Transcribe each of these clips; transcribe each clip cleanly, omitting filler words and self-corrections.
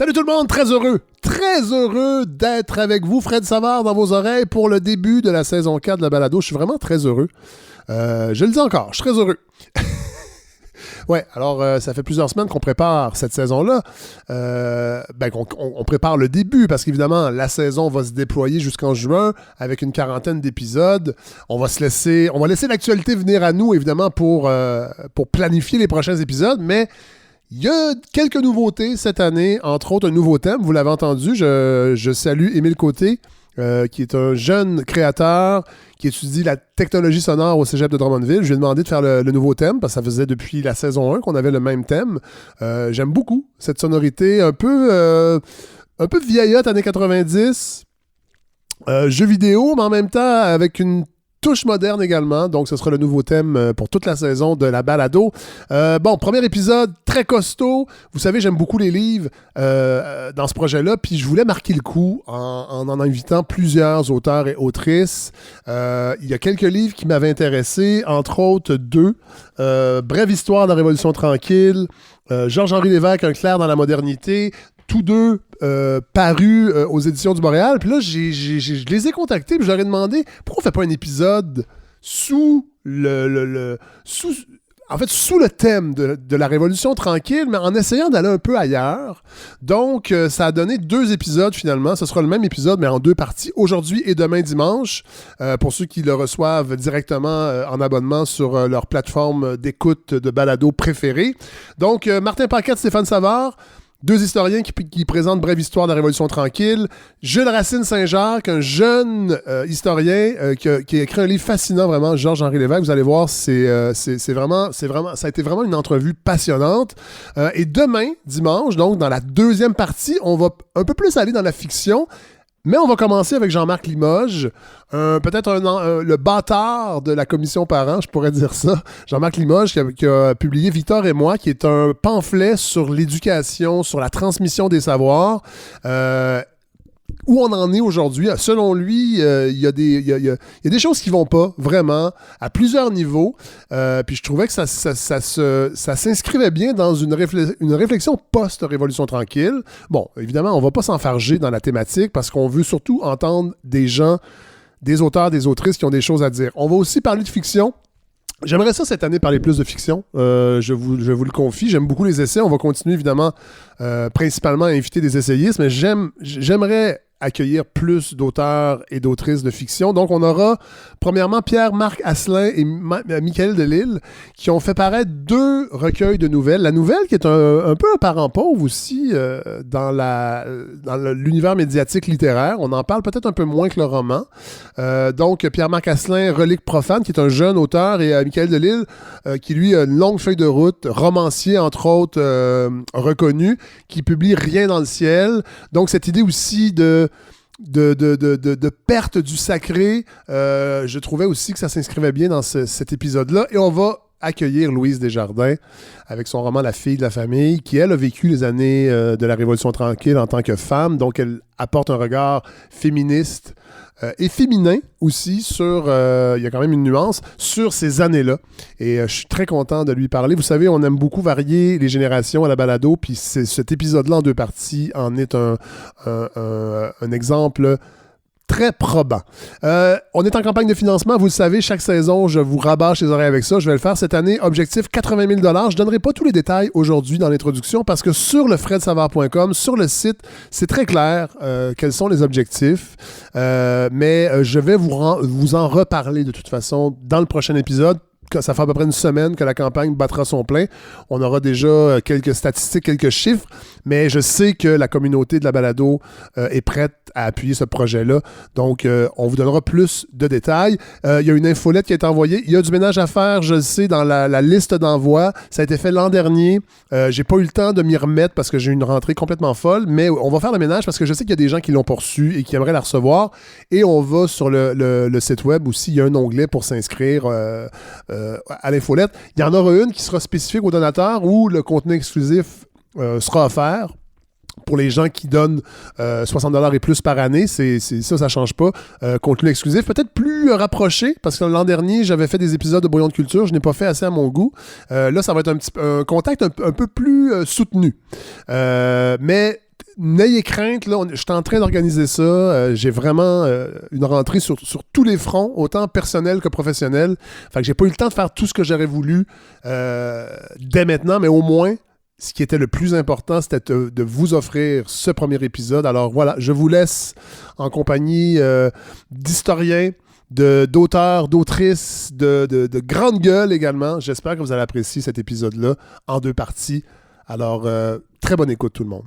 Salut tout le monde, très heureux d'être avec vous, Fred Savard dans vos oreilles pour le début de la saison 4 de la balado. Je suis vraiment très heureux. Je le dis encore, je suis très heureux. Ouais, alors ça fait plusieurs semaines qu'on prépare cette saison-là. On prépare le début parce qu'évidemment, la saison va se déployer jusqu'en juin avec une quarantaine d'épisodes. On va laisser l'actualité venir à nous, évidemment, pour planifier les prochains épisodes, mais il y a quelques nouveautés cette année, entre autres un nouveau thème, vous l'avez entendu. Je salue Émile Côté, qui est un jeune créateur qui étudie la technologie sonore au cégep de Drummondville. Je lui ai demandé de faire le nouveau thème parce que ça faisait depuis la saison 1 qu'on avait le même thème. J'aime beaucoup cette sonorité un peu vieillotte, années 90, jeu vidéo, mais en même temps avec une touche moderne également, donc ce sera le nouveau thème pour toute la saison de la balado. Premier épisode très costaud. Vous savez, j'aime beaucoup les livres dans ce projet-là, puis je voulais marquer le coup en invitant plusieurs auteurs et autrices. Il y a quelques livres qui m'avaient intéressé, entre autres deux. Brève histoire de la Révolution tranquille, Georges-Henri Lévesque, Un clair dans la modernité, tous deux parus aux éditions du Boréal. Puis là, je les ai contactés et je leur ai demandé pourquoi on ne fait pas un épisode sous le thème de la Révolution tranquille, mais en essayant d'aller un peu ailleurs. Donc, ça a donné 2 épisodes finalement. Ce sera le même épisode, mais en 2 parties, aujourd'hui et demain dimanche, pour ceux qui le reçoivent directement en abonnement sur leur plateforme d'écoute de balado préférée. Donc, Martin Paquette, Stéphane Savard, 2 historiens qui présentent Brève histoire de la Révolution tranquille. Jules Racine Saint-Jacques, un jeune historien qui a écrit un livre fascinant, vraiment, Georges-Henri Lévesque. Vous allez voir, ça a été vraiment une entrevue passionnante. Et demain, dimanche, donc dans la 2e partie, on va un peu plus aller dans la fiction. Mais on va commencer avec Jean-Marc Limoges, le bâtard de la commission parents, je pourrais dire ça. Jean-Marc Limoges qui a publié Victor et moi, qui est un pamphlet sur l'éducation, sur la transmission des savoirs. Où on en est aujourd'hui. Selon lui, il y a des choses qui vont pas, vraiment, à plusieurs niveaux. Puis je trouvais que ça s'inscrivait bien dans une réflexion post-Révolution tranquille. Bon, évidemment, on va pas s'enfarger dans la thématique parce qu'on veut surtout entendre des gens, des auteurs, des autrices qui ont des choses à dire. On va aussi parler de fiction. J'aimerais ça cette année parler plus de fiction. Je vous le confie. J'aime beaucoup les essais. On va continuer évidemment principalement à inviter des essayistes, mais j'aimerais accueillir plus d'auteurs et d'autrices de fiction. Donc, on aura premièrement Pierre-Marc Asselin et Michael Delisle qui ont fait paraître 2 recueils de nouvelles. La nouvelle qui est un peu un parent pauvre aussi dans l'univers médiatique littéraire. On en parle peut-être un peu moins que le roman. Donc, Pierre-Marc Asselin, Relique profane, qui est un jeune auteur, et Michael Delisle qui, lui, a une longue feuille de route, romancier, entre autres, reconnu, qui publie Rien dans le ciel. Donc, cette idée aussi de perte du sacré, je trouvais aussi que ça s'inscrivait bien dans cet épisode-là. Et on va accueillir Louise Desjardins avec son roman La fille de la famille, qui, elle, a vécu les années de la Révolution tranquille en tant que femme. Donc, elle apporte un regard féministe et féminin aussi sur, il y a quand même une nuance, sur ces années-là. Et je suis très content de lui parler. Vous savez, on aime beaucoup varier les générations à la balado, puis cet épisode-là en 2 parties en est un exemple très probant. On est en campagne de financement, vous le savez, chaque saison, je vous rabâche les oreilles avec ça. Je vais le faire cette année. Objectif 80 000 $. Je ne donnerai pas tous les détails aujourd'hui dans l'introduction parce que sur le fredsavard.com, sur le site, c'est très clair quels sont les objectifs. Mais je vais vous en reparler de toute façon dans le prochain épisode. Ça fait à peu près une semaine que la campagne battra son plein. On aura déjà quelques statistiques, quelques chiffres, mais je sais que la communauté de la balado est prête à appuyer ce projet-là. Donc, on vous donnera plus de détails. Il y a une infolette qui a été envoyée. Il y a du ménage à faire, je le sais, dans la liste d'envoi. Ça a été fait l'an dernier. J'ai pas eu le temps de m'y remettre parce que j'ai eu une rentrée complètement folle, mais on va faire le ménage parce que je sais qu'il y a des gens qui l'ont pas reçu et qui aimeraient la recevoir. Et on va sur le site web aussi. Il y a un onglet pour s'inscrire à l'infolette. Il y en aura une qui sera spécifique aux donateurs où le contenu exclusif sera offert. Pour les gens qui donnent 60 $ et plus par année, ça ne change pas. Contenu exclusif, peut-être plus rapproché, parce que l'an dernier, j'avais fait des épisodes de Brouillon de culture, je n'ai pas fait assez à mon goût. Là, ça va être un contact un peu plus soutenu. Mais n'ayez crainte, là, je suis en train d'organiser ça. J'ai vraiment une rentrée sur tous les fronts, autant personnel que professionnel. Fait que j'ai pas eu le temps de faire tout ce que j'aurais voulu dès maintenant, mais au moins, ce qui était le plus important, c'était de vous offrir ce premier épisode. Alors voilà, je vous laisse en compagnie d'historiens, d'auteurs, d'autrices, de grandes gueules également. J'espère que vous allez apprécier cet épisode-là en 2 parties. Alors, très bonne écoute tout le monde.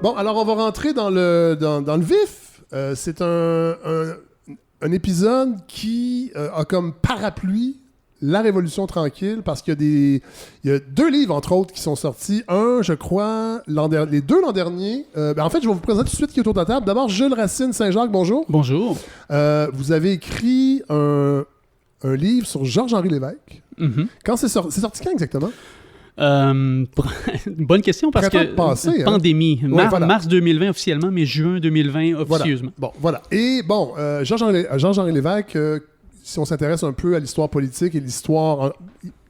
Bon, alors on va rentrer dans le vif. C'est un épisode qui a comme parapluie la Révolution tranquille, parce qu'il y a 2 livres, entre autres, qui sont sortis. Un, je crois, les 2 l'an dernier. En fait, je vais vous présenter tout de suite qui est autour de la table. D'abord, Jules Racine Saint-Jacques, bonjour. Bonjour. Vous avez écrit un livre sur Georges-Henri Lévesque. Mm-hmm. Quand c'est sorti quand exactement? Bonne question, parce que passé, pandémie. Voilà. Mars 2020 officiellement, mais juin 2020 officieusement. Voilà. Et bon, Georges-Henri Lévesque, si on s'intéresse un peu à l'histoire politique et l'histoire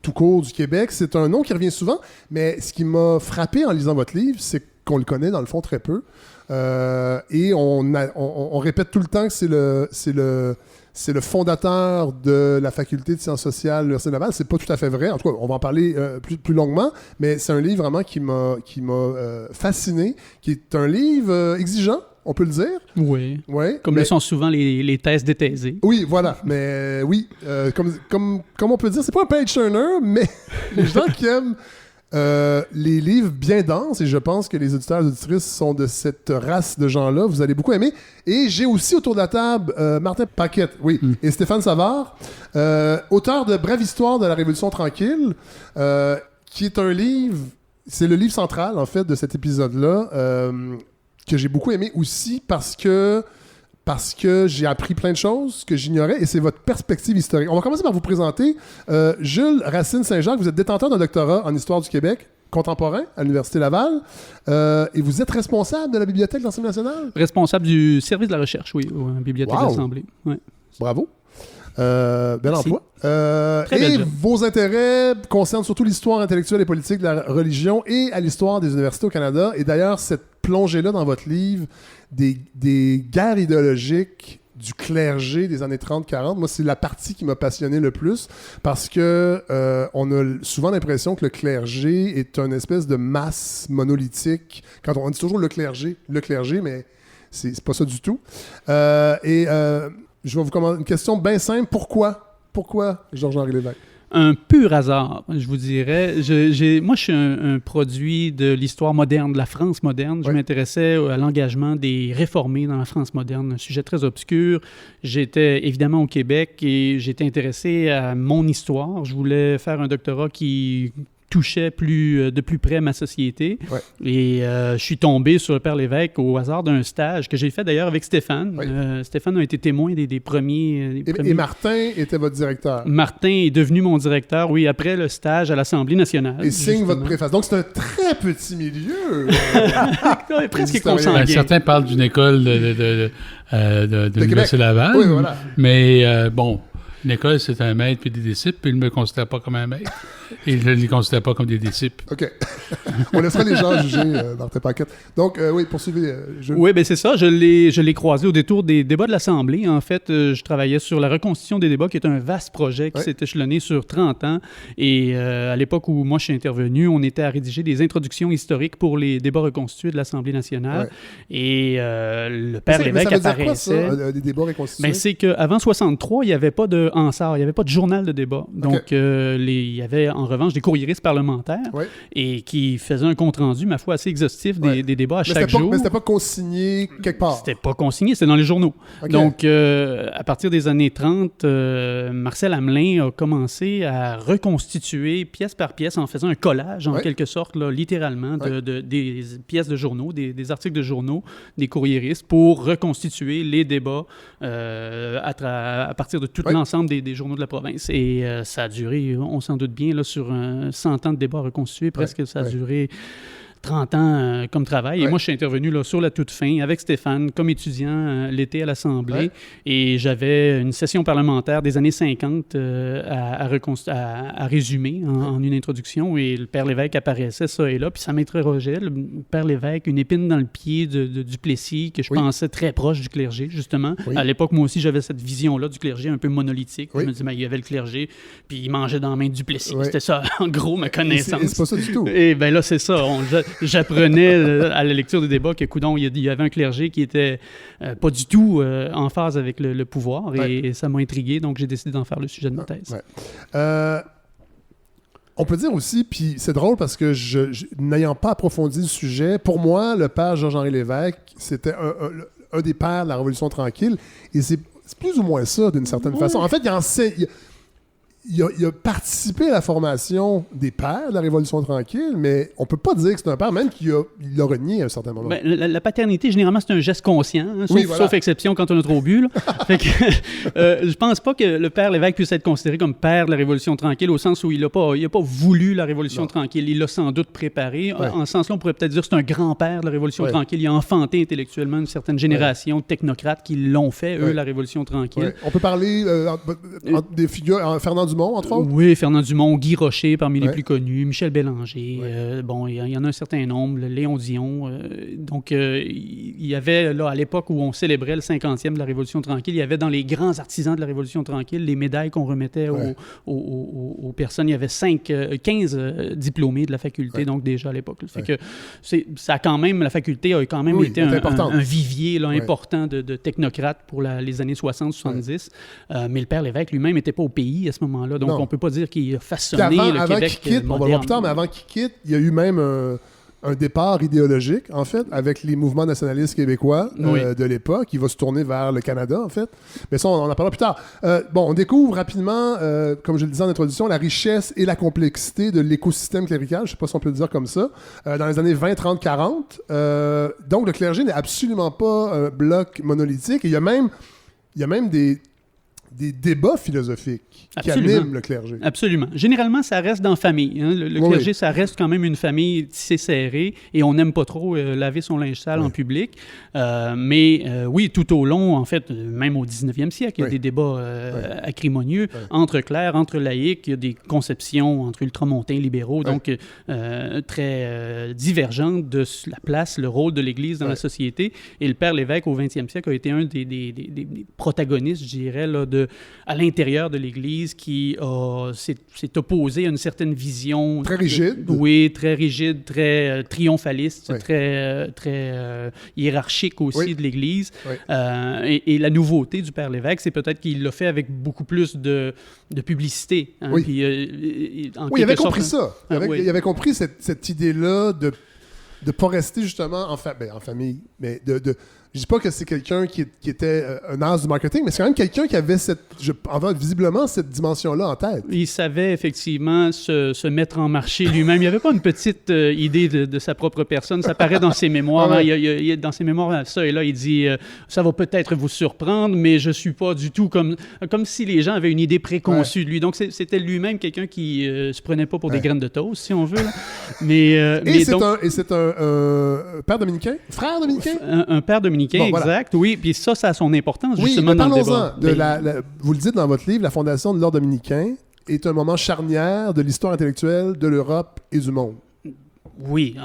tout court du Québec, c'est un nom qui revient souvent, mais ce qui m'a frappé en lisant votre livre, c'est qu'on le connaît dans le fond très peu. Et on répète tout le temps que c'est le fondateur de la faculté de sciences sociales de l'Université Laval. C'est pas tout à fait vrai. En tout cas, on va en parler plus longuement, mais c'est un livre vraiment qui m'a fasciné, qui est un livre exigeant, on peut le dire. Oui. Ouais, comme le sont souvent les thèses détaisées. Oui, voilà. Mais oui, comme on peut dire, c'est pas un page turner, mais les gens qui aiment les livres bien denses, et je pense que les auditeurs et les auditrices sont de cette race de gens-là, vous allez beaucoup aimer. Et j'ai aussi autour de la table Martin Paquette, et Stéphane Savard, auteur de Brève histoire de la Révolution tranquille, qui est un livre, c'est le livre central, en fait, de cet épisode-là, que j'ai beaucoup aimé aussi parce que j'ai appris plein de choses que j'ignorais, et c'est votre perspective historique. On va commencer par vous présenter. Jules Racine Saint-Jacques, vous êtes détenteur d'un doctorat en histoire du Québec contemporain à l'Université Laval, et vous êtes responsable de la Bibliothèque de l'Assemblée nationale? Responsable du service de la recherche, oui, à la Bibliothèque de l'Assemblée. Ouais. Bravo. Bel emploi. Et vos intérêts concernent surtout l'histoire intellectuelle et politique de la religion et à l'histoire des universités au Canada. Et d'ailleurs, cette plongée-là dans votre livre des guerres idéologiques du clergé des années 30-40, moi, c'est la partie qui m'a passionné le plus, parce que on a souvent l'impression que le clergé est une espèce de masse monolithique. Quand on dit toujours le clergé, mais c'est pas ça du tout. Je vais vous commencer une question bien simple. Pourquoi Georges-Henri Lévesque? Un pur hasard, je vous dirais. Moi, je suis un produit de l'histoire moderne, de la France moderne. Je m'intéressais à l'engagement des réformés dans la France moderne, un sujet très obscur. J'étais évidemment au Québec et j'étais intéressé à mon histoire. Je voulais faire un doctorat qui touchait de plus près ma société. Ouais. Et je suis tombé sur le Père Lévesque au hasard d'un stage que j'ai fait d'ailleurs avec Stéphane. Oui. Stéphane a été témoin des premiers... Et Martin était votre directeur. Martin est devenu mon directeur, oui, après le stage à l'Assemblée nationale. Et signe votre préface. Donc, c'est un très petit milieu. Presque consanguin. Certains parlent d'une école de l'Université Laval. Oui, voilà. Mais bon... Une école, c'est un maître puis des disciples, puis il ne me considère pas comme un maître. Il ne les considère pas comme des disciples. OK. On laissera les gens juger Martin Paquette. Donc, oui, poursuivez. Oui, bien c'est ça. Je l'ai croisé au détour des débats de l'Assemblée. En fait, je travaillais sur la reconstitution des débats, qui est un vaste projet qui s'est échelonné sur 30 ans. Et à l'époque où moi, je suis intervenu, on était à rédiger des introductions historiques pour les débats reconstitués de l'Assemblée nationale. Ouais. Et le Père Lévesque apparaissait... Quoi, ça, des débats reconstitués? Ben, c'est qu'avant 63, il n'y avait pas de Hansard, il n'y avait pas de journal de débat. Donc, il y avait en revanche des courriéristes parlementaires et qui faisaient un compte-rendu, ma foi, assez exhaustif des débats à chaque jour. Mais c'était pas consigné quelque part. C'était pas consigné, c'était dans les journaux. Okay. Donc, à partir des années 30, Marcel Hamelin a commencé à reconstituer pièce par pièce en faisant un collage, en quelque sorte, là, littéralement, des pièces de journaux, des articles de journaux, des courriéristes, pour reconstituer les débats à partir de tout l'ensemble des journaux de la province. Et ça a duré, on s'en doute bien, là, sur 100 ans de débats reconstitués, presque, ça a duré 30 ans comme travail. Et moi, je suis intervenu là, sur la toute fin avec Stéphane comme étudiant l'été à l'Assemblée. Ouais. Et j'avais une session parlementaire des années 50 à résumer en une introduction. Et le père Lévesque apparaissait ça et là. Puis ça m'interrogeait. Le père Lévesque, une épine dans le pied de Duplessis, que je pensais très proche du clergé, justement. Oui. À l'époque, moi aussi, j'avais cette vision-là du clergé un peu monolithique. Oui. Je me disais, il y avait le clergé, puis il mangeait dans la main de Duplessis. Oui. C'était ça, en gros, ma connaissance. Et c'est pas ça du tout. Et bien là, c'est ça. J'apprenais à la lecture des débats que, coudonc, il y avait un clergé qui était pas du tout en phase avec le pouvoir. Et ça m'a intrigué, donc j'ai décidé d'en faire le sujet de ma thèse. On peut dire aussi, puis c'est drôle parce que n'ayant pas approfondi le sujet, pour moi, le père Georges-Henri Lévesque, c'était un des pères de la Révolution tranquille. Et c'est plus ou moins ça, d'une certaine façon. En fait, il a participé à la formation des pères de la Révolution tranquille, mais on peut pas dire que c'est un père, même qu'il l'a renié à un certain moment. Ben, la paternité, généralement, c'est un geste conscient, hein, sauf exception quand on a trop bu. Fait que, je pense pas que le père Lévesque puisse être considéré comme père de la Révolution tranquille, au sens où il a pas voulu la Révolution tranquille. Il l'a sans doute préparé. En ce sens-là, on pourrait peut-être dire que c'est un grand-père de la Révolution tranquille. Il a enfanté intellectuellement une certaine génération de technocrates qui l'ont fait, eux, la Révolution tranquille. On peut parler des figures, Fernand Dumont, entre autres? Oui, Fernand Dumont, Guy Rocher, parmi les plus connus, Michel Bélanger, il y en a un certain nombre, Léon Dion. Donc, il y avait, là, à l'époque où on célébrait le 50e de la Révolution tranquille, il y avait dans les grands artisans de la Révolution tranquille les médailles qu'on remettait aux personnes. Il y avait 15 diplômés de la faculté, donc déjà à l'époque. Fait que la faculté a quand même été un vivier là, important de technocrates pour les années 60-70. Mais le père Lévesque lui-même n'était pas au pays à ce moment-là. Donc, on ne peut pas dire qu'il a façonné le Québec qu'il quitte, on va le voir plus tard, mais avant qu'il quitte, il y a eu même un départ idéologique, en fait, avec les mouvements nationalistes québécois de l'époque. Il va se tourner vers le Canada, en fait. Mais ça, on en parlera plus tard. On découvre rapidement, comme je le disais en introduction, la richesse et la complexité de l'écosystème clérical, je ne sais pas si on peut le dire comme ça, dans les années 20, 30, 40. Donc, le clergé n'est absolument pas un bloc monolithique. Et il y a même des débats philosophiques qui animent le clergé. Absolument. Généralement, ça reste dans la famille. Hein. Le clergé, ça reste quand même une famille tissée serrée et on n'aime pas trop laver son linge sale en public. Mais oui, tout au long, en fait, même au 19e siècle, il y a des débats acrimonieux entre clercs, entre laïcs. Il y a des conceptions entre ultramontains, libéraux, donc très divergentes de la place, le rôle de l'Église dans la société. Et le père Lévesque, au 20e siècle, a été un des protagonistes, je dirais, là, à l'intérieur de l'Église qui s'est opposé à une certaine vision... Très rigide. Oui, très rigide, très triomphaliste, très hiérarchique aussi de l'Église. Et la nouveauté du père Lévesque, c'est peut-être qu'il l'a fait avec beaucoup plus de publicité. Hein, oui, puis, il avait compris ça. Il avait compris cette idée-là de ne pas rester justement en famille, mais je dis pas que c'est quelqu'un qui était un as du marketing, mais c'est quand même quelqu'un qui avait visiblement cette dimension-là en tête. Il savait effectivement se mettre en marché lui-même. Il n'y avait pas une petite idée de sa propre personne. Ça paraît dans ses mémoires. Dans ses mémoires, ça et là, il dit ça va peut-être vous surprendre, mais je suis pas du tout comme si les gens avaient une idée préconçue de lui. Donc, c'était lui-même quelqu'un qui se prenait pas pour des graines de toast, si on veut. Là. C'est un père dominicain? Frère dominicain? Un père dominicain, exact. Oui, puis ça a son importance, justement, dans le débat. Vous le dites dans votre livre, la fondation de l'Ordre dominicain est un moment charnière de l'histoire intellectuelle de l'Europe et du monde. Oui,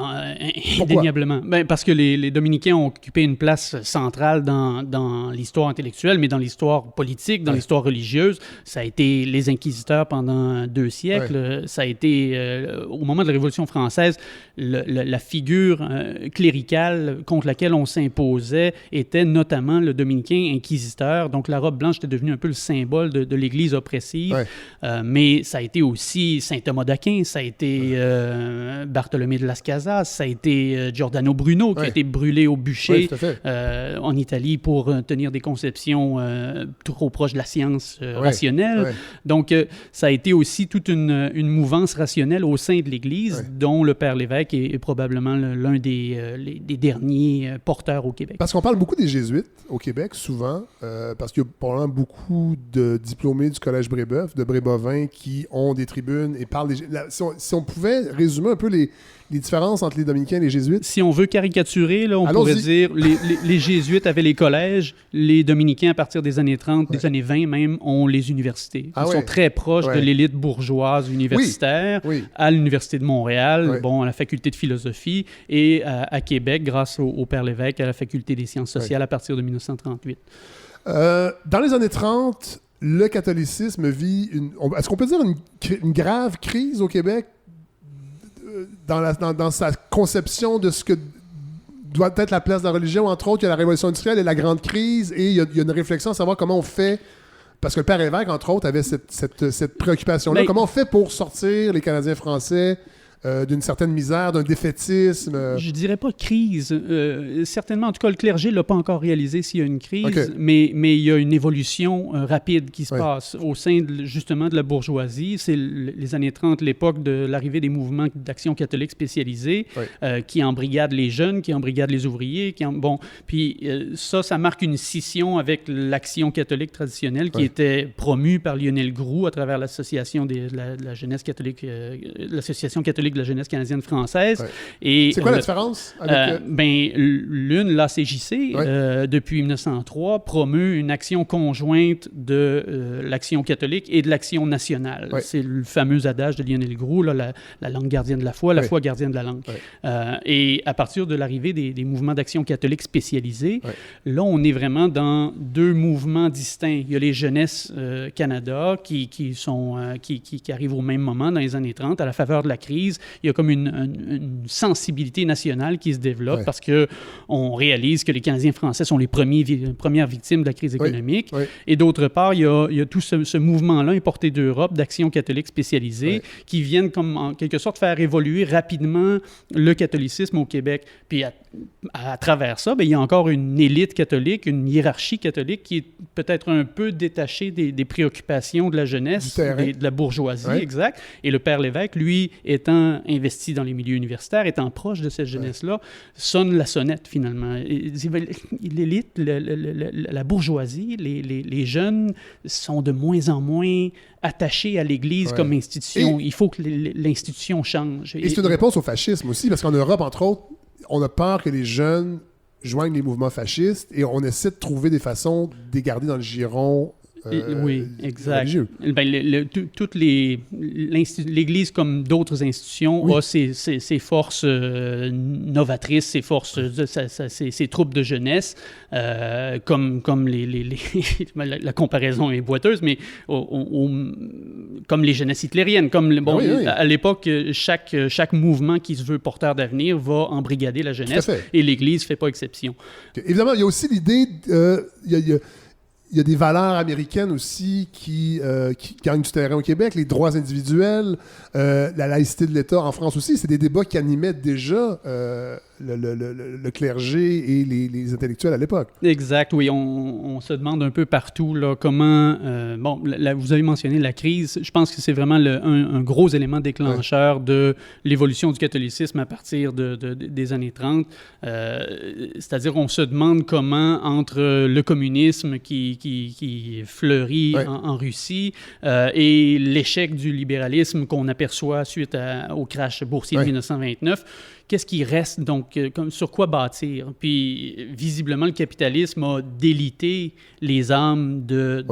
indéniablement. Parce que les Dominicains ont occupé une place centrale dans l'histoire intellectuelle, mais dans l'histoire politique, dans l'histoire religieuse. Ça a été les inquisiteurs pendant 2 siècles. Ça a été, au moment de la Révolution française, la figure cléricale contre laquelle on s'imposait était notamment le dominicain inquisiteur. Donc, la robe blanche était devenue un peu le symbole de l'Église oppressive. Mais ça a été aussi saint Thomas d'Aquin, ça a été Bartholomé de Las Casas, ça a été Giordano Bruno qui a été brûlé au bûcher en Italie pour tenir des conceptions trop proches de la science rationnelle. Donc, ça a été aussi toute une mouvance rationnelle au sein de l'Église, dont le père Lévesque est probablement l'un des derniers porteurs au Québec. Parce qu'on parle beaucoup des Jésuites au Québec, souvent, parce qu'il y a probablement beaucoup de diplômés du Collège Brébeuf, de Brébeuf, qui ont des tribunes et parlent des... Si on pouvait résumer un peu les les différences entre les dominicains et les jésuites? Si on veut caricaturer, là, on pourrait dire les jésuites avaient les collèges, les dominicains, à partir des années 30, des années 20 même, ont les universités. Ils sont très proches de l'élite bourgeoise universitaire, à l'Université de Montréal, à la faculté de philosophie, et à Québec, grâce au Père Lévesque, à la faculté des sciences sociales à partir de 1938. Dans les années 30, le catholicisme vit est-ce qu'on peut dire une grave crise au Québec dans sa conception de ce que doit être la place de la religion? Entre autres, il y a la Révolution industrielle et la Grande Crise, et il y a une réflexion à savoir comment on fait, parce que le Père Évêque, entre autres, avait cette préoccupation-là. Comment on fait pour sortir les Canadiens français d'une certaine misère, d'un défaitisme? Je dirais pas crise. Certainement, en tout cas, le clergé ne l'a pas encore réalisé s'il y a une crise, mais il y a une évolution rapide qui se passe au sein, justement, de la bourgeoisie. C'est les années 30, l'époque de l'arrivée des mouvements d'action catholique spécialisés, qui embrigadent les jeunes, qui embrigadent les ouvriers. Puis ça marque une scission avec l'action catholique traditionnelle qui était promue par Lionel Groulx à travers l'association de la jeunesse catholique, l'association catholique de la jeunesse canadienne-française. C'est quoi la différence? L'une, l'ACJC, depuis 1903, promeut une action conjointe de l'action catholique et de l'action nationale. C'est le fameux adage de Lionel Groulx, la langue gardienne de la foi, la foi gardienne de la langue. Et à partir de l'arrivée des mouvements d'action catholique spécialisés, là, on est vraiment dans deux mouvements distincts. Il y a les Jeunesses Canada qui arrivent au même moment dans les années 30, à la faveur de la crise. Il y a comme une sensibilité nationale qui se développe parce qu'on réalise que les Canadiens français sont les premières victimes de la crise économique. Et d'autre part, il y a tout ce mouvement-là importé d'Europe, d'action catholique spécialisée, qui viennent comme en quelque sorte faire évoluer rapidement le catholicisme au Québec. Puis à travers ça, il y a encore une élite catholique, une hiérarchie catholique qui est peut-être un peu détachée des préoccupations de la jeunesse, de la bourgeoisie, exact. Et le Père Lévesque, lui, étant investi dans les milieux universitaires, étant proche de cette jeunesse-là, sonne la sonnette, finalement. L'élite, la bourgeoisie, les jeunes sont de moins en moins attachés à l'Église comme institution. Il faut que l'institution change. Et c'est une réponse au fascisme aussi, parce qu'en Europe, entre autres, on a peur que les jeunes joignent les mouvements fascistes et on essaie de trouver des façons de les garder dans le giron exact. L'Église, comme d'autres institutions, a ses forces novatrices, ses forces, ses troupes de jeunesse, comme la comparaison est boiteuse, mais comme les jeunesses hitlériennes. À l'époque, chaque mouvement qui se veut porteur d'avenir va embrigader la jeunesse, et l'Église ne fait pas exception. Évidemment, il y a aussi l'idée, il y a des valeurs américaines aussi qui gagnent du terrain au Québec, les droits individuels, la laïcité de l'État en France aussi. C'est des débats qui animaient déjà le clergé et les intellectuels à l'époque. Exact, oui. On se demande un peu partout là, comment... vous avez mentionné la crise. Je pense que c'est vraiment un gros élément déclencheur de l'évolution du catholicisme à partir des années 30. C'est-à-dire, on se demande comment, entre le communisme qui fleurit en Russie et l'échec du libéralisme qu'on aperçoit suite au crash boursier de 1929, qu'est-ce qui reste, donc, sur quoi bâtir? Puis, visiblement, le capitalisme a délité les âmes de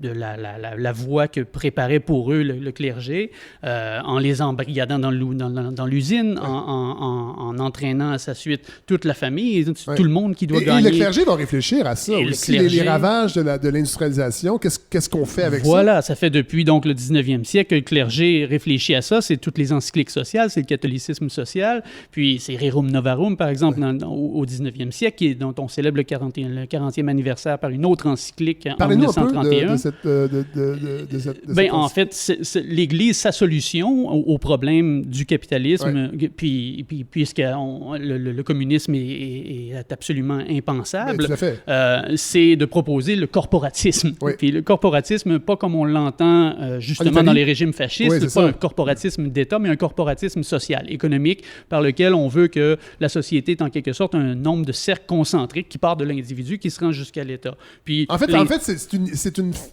la voie que préparait pour eux le clergé, en les embrigadant dans l'usine, en entraînant à sa suite toute la famille, tout le monde qui doit gagner. Et le clergé va réfléchir à ça aussi, les ravages de l'industrialisation. Qu'est-ce qu'on fait avec ça? Voilà, ça fait depuis donc, le 19e siècle que le clergé réfléchit à ça. C'est toutes les encycliques sociales, c'est le catholicisme social. Puis c'est Rerum Novarum, par exemple, au 19e siècle, dont on célèbre le 40e anniversaire par une autre encyclique en 1931. Un peu de cette en fait, l'Église, sa solution au problème du capitalisme, puis puisque le communisme est absolument impensable, c'est de proposer le corporatisme. Puis le corporatisme, pas comme on l'entend justement dans les régimes fascistes, c'est pas un corporatisme d'État, mais un corporatisme social, économique, par lequel on veut que la société est en quelque sorte un nombre de cercles concentriques qui part de l'individu qui se rend jusqu'à l'État. Puis, en fait,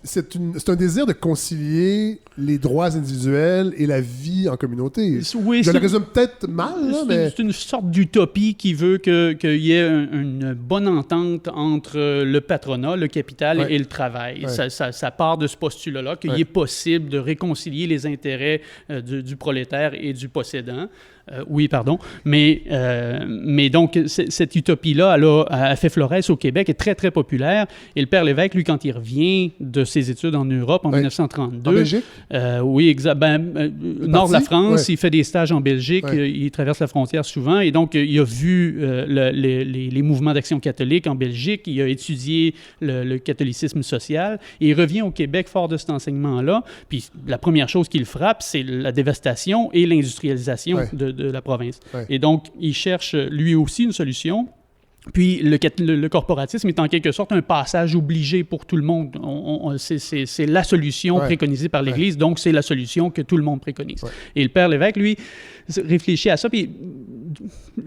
c'est un désir de concilier les droits individuels et la vie en communauté. Oui, je le résume peut-être mal, là, mais... C'est une sorte d'utopie qui veut qu'il y ait une bonne entente entre le patronat, le capital et le travail. Ouais. Ça part de ce postulat-là, qu'il est possible de réconcilier les intérêts du prolétaire et du possédant. Oui, pardon. Mais donc, cette utopie-là, elle a fait florès au Québec, est très, très populaire. Et le Père Lévesque, lui, quand il revient de ses études en Europe en 1932... En Belgique? Oui, exact. Nord de la France, il fait des stages en Belgique, il traverse la frontière souvent. Et donc, il a vu les mouvements d'action catholique en Belgique, il a étudié le catholicisme social. Et il revient au Québec fort de cet enseignement-là. Puis, la première chose qui le frappe, c'est la dévastation et l'industrialisation de la province. Ouais. Et donc, il cherche lui aussi une solution. Puis, le corporatisme est en quelque sorte un passage obligé pour tout le monde. C'est la solution préconisée par l'Église, donc c'est la solution que tout le monde préconise. Ouais. Et le Père Lévesque, lui, réfléchit à ça, puis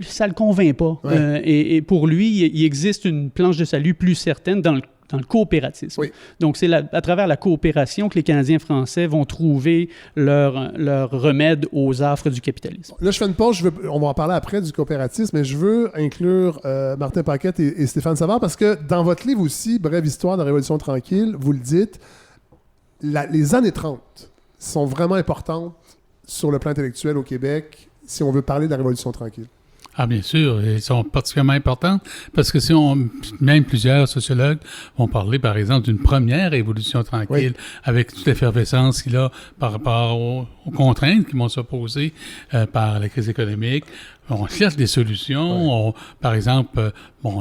ça ne le convainc pas. Ouais. Et pour lui, il existe une planche de salut plus certaine dans le coopératisme. Oui. Donc, c'est à travers la coopération que les Canadiens français vont trouver leur remède aux affres du capitalisme. Là, je fais une pause. On va en parler après du coopératisme, mais je veux inclure Martin Paquette et Stéphane Savard parce que dans votre livre aussi, Brève histoire de la Révolution tranquille, vous le dites, les années 30 sont vraiment importantes sur le plan intellectuel au Québec si on veut parler de la Révolution tranquille. Ah, bien sûr, elles sont particulièrement importantes parce que même plusieurs sociologues vont parler, par exemple, d'une première révolution tranquille avec toute l'effervescence qu'il a par rapport aux contraintes qui vont s'opposer par la crise économique. On cherche des solutions. Par exemple,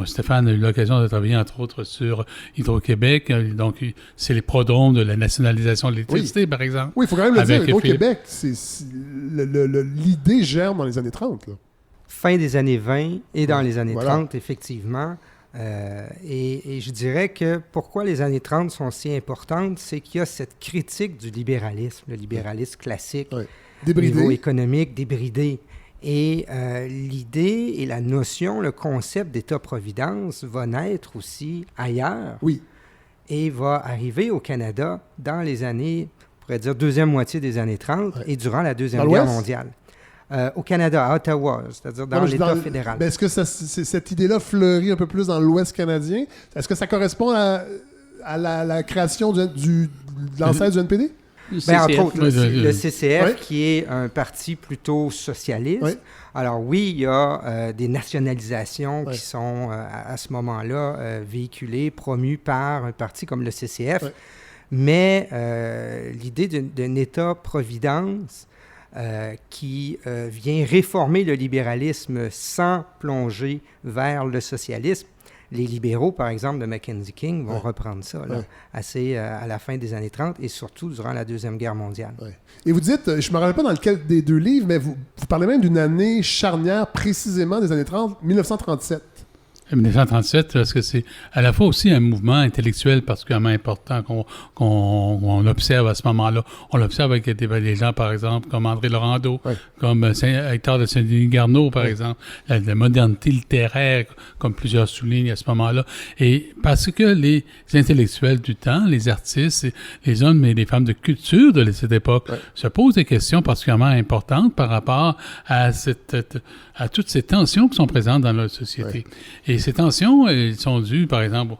Stéphane a eu l'occasion de travailler, entre autres, sur Hydro-Québec. Donc, c'est les prodromes de la nationalisation de l'électricité, par exemple. Oui, il faut quand même le dire. Hydro-Québec, l'idée germe dans les années 30, là. Fin des années 20 et dans les années 30, effectivement. Et je dirais que pourquoi les années 30 sont si importantes, c'est qu'il y a cette critique du libéralisme, le libéralisme classique, au niveau économique, débridé. Et l'idée et la notion, le concept d'État-providence va naître aussi ailleurs et va arriver au Canada dans les années, on pourrait dire deuxième moitié des années 30 et durant la Deuxième Guerre mondiale. Au Canada, à Ottawa, c'est-à-dire dans l'État fédéral. Est-ce que cette idée-là fleurit un peu plus dans l'Ouest canadien? Est-ce que ça correspond à la création de l'ancêtre du NPD? Entre autres, le CCF, qui est un parti plutôt socialiste. Oui. Alors oui, il y a des nationalisations qui sont, à ce moment-là, véhiculées, promues par un parti comme le CCF. Oui. Mais l'idée d'un État-providence qui vient réformer le libéralisme sans plonger vers le socialisme. Les libéraux, par exemple, de Mackenzie King vont reprendre ça assez à la fin des années 30 et surtout durant la Deuxième Guerre mondiale. Ouais. Et vous dites, je ne me rappelle pas dans lequel des deux livres, mais vous parlez même d'une année charnière précisément des années 30, 1937. 1937, parce que c'est à la fois aussi un mouvement intellectuel particulièrement important qu'on observe à ce moment-là. On l'observe avec des gens, par exemple, comme André Laurando, comme Hector de Saint-Denis-Garneau, par exemple, la modernité littéraire, comme plusieurs soulignent à ce moment-là. Et parce que les intellectuels du temps, les artistes, les hommes et les femmes de culture de cette époque se posent des questions particulièrement importantes par rapport à toutes ces tensions qui sont présentes dans notre société. Et ces tensions, elles sont dues, par exemple,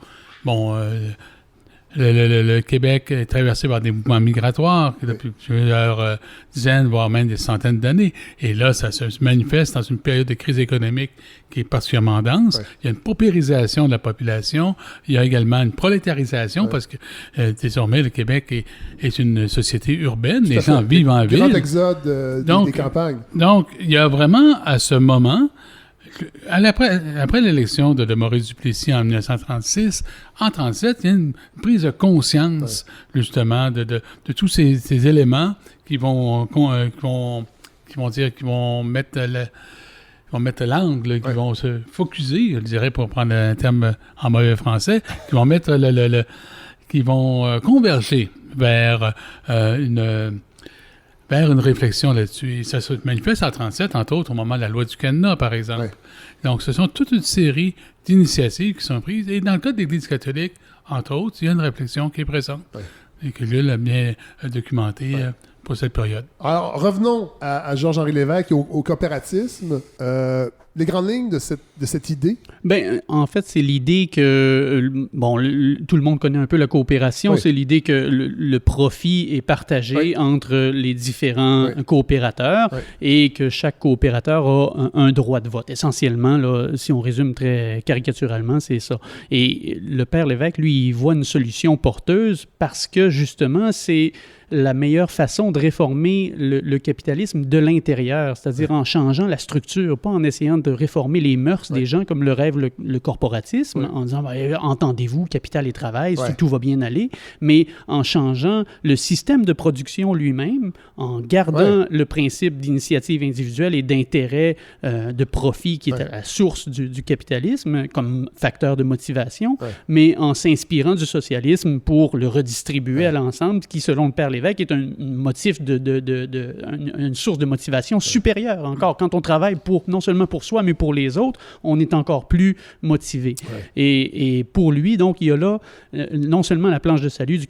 le Québec est traversé par des mouvements migratoires depuis plusieurs dizaines, voire même des centaines d'années. Et là, ça se manifeste dans une période de crise économique qui est particulièrement dense. Il y a une paupérisation de la population. Il y a également une prolétarisation parce que désormais, le Québec est une société urbaine. Les gens vivent en ville. Grand exode des campagnes. Donc, il y a vraiment, à ce moment... Après l'élection de Maurice Duplessis en 1936, en 1937, il y a une prise de conscience, justement, de tous ces éléments qui vont mettre l'angle, qui vont se focuser, je dirais, pour prendre un terme en mauvais français, qui vont mettre qui vont converger vers vers une réflexion là-dessus. Et ça se manifeste en 1937, entre autres, au moment de la loi du cadenas, par exemple. Ouais. Donc, ce sont toute une série d'initiatives qui sont prises. Et dans le cas de l'Église catholique, entre autres, il y a une réflexion qui est présente et que Lull a bien documentée pour cette période. Alors, revenons à Georges-Henri Lévesque et au coopératisme. Les grandes lignes de cette idée? Bien, en fait, c'est l'idée que, tout le monde connaît un peu la coopération, c'est l'idée que le profit est partagé entre les différents coopérateurs et que chaque coopérateur a un droit de vote. Essentiellement, là, si on résume très caricaturalement, c'est ça. Et le père Lévesque, lui, il voit une solution porteuse parce que, justement, c'est la meilleure façon de réformer le capitalisme de l'intérieur, c'est-à-dire en changeant la structure, pas en essayant de réformer les mœurs des gens comme le rêve le corporatisme, en disant entendez-vous, capital et travail, tout va bien aller, mais en changeant le système de production lui-même, en gardant le principe d'initiative individuelle et d'intérêt de profit qui est à la source du capitalisme comme facteur de motivation, mais en s'inspirant du socialisme pour le redistribuer à l'ensemble, qui, selon le père Lévesque, est un motif une source de motivation supérieure encore. Quand on travaille non seulement pour soi, mais pour les autres, on est encore plus motivé. Et pour lui, donc, il y a là non seulement la planche de salut des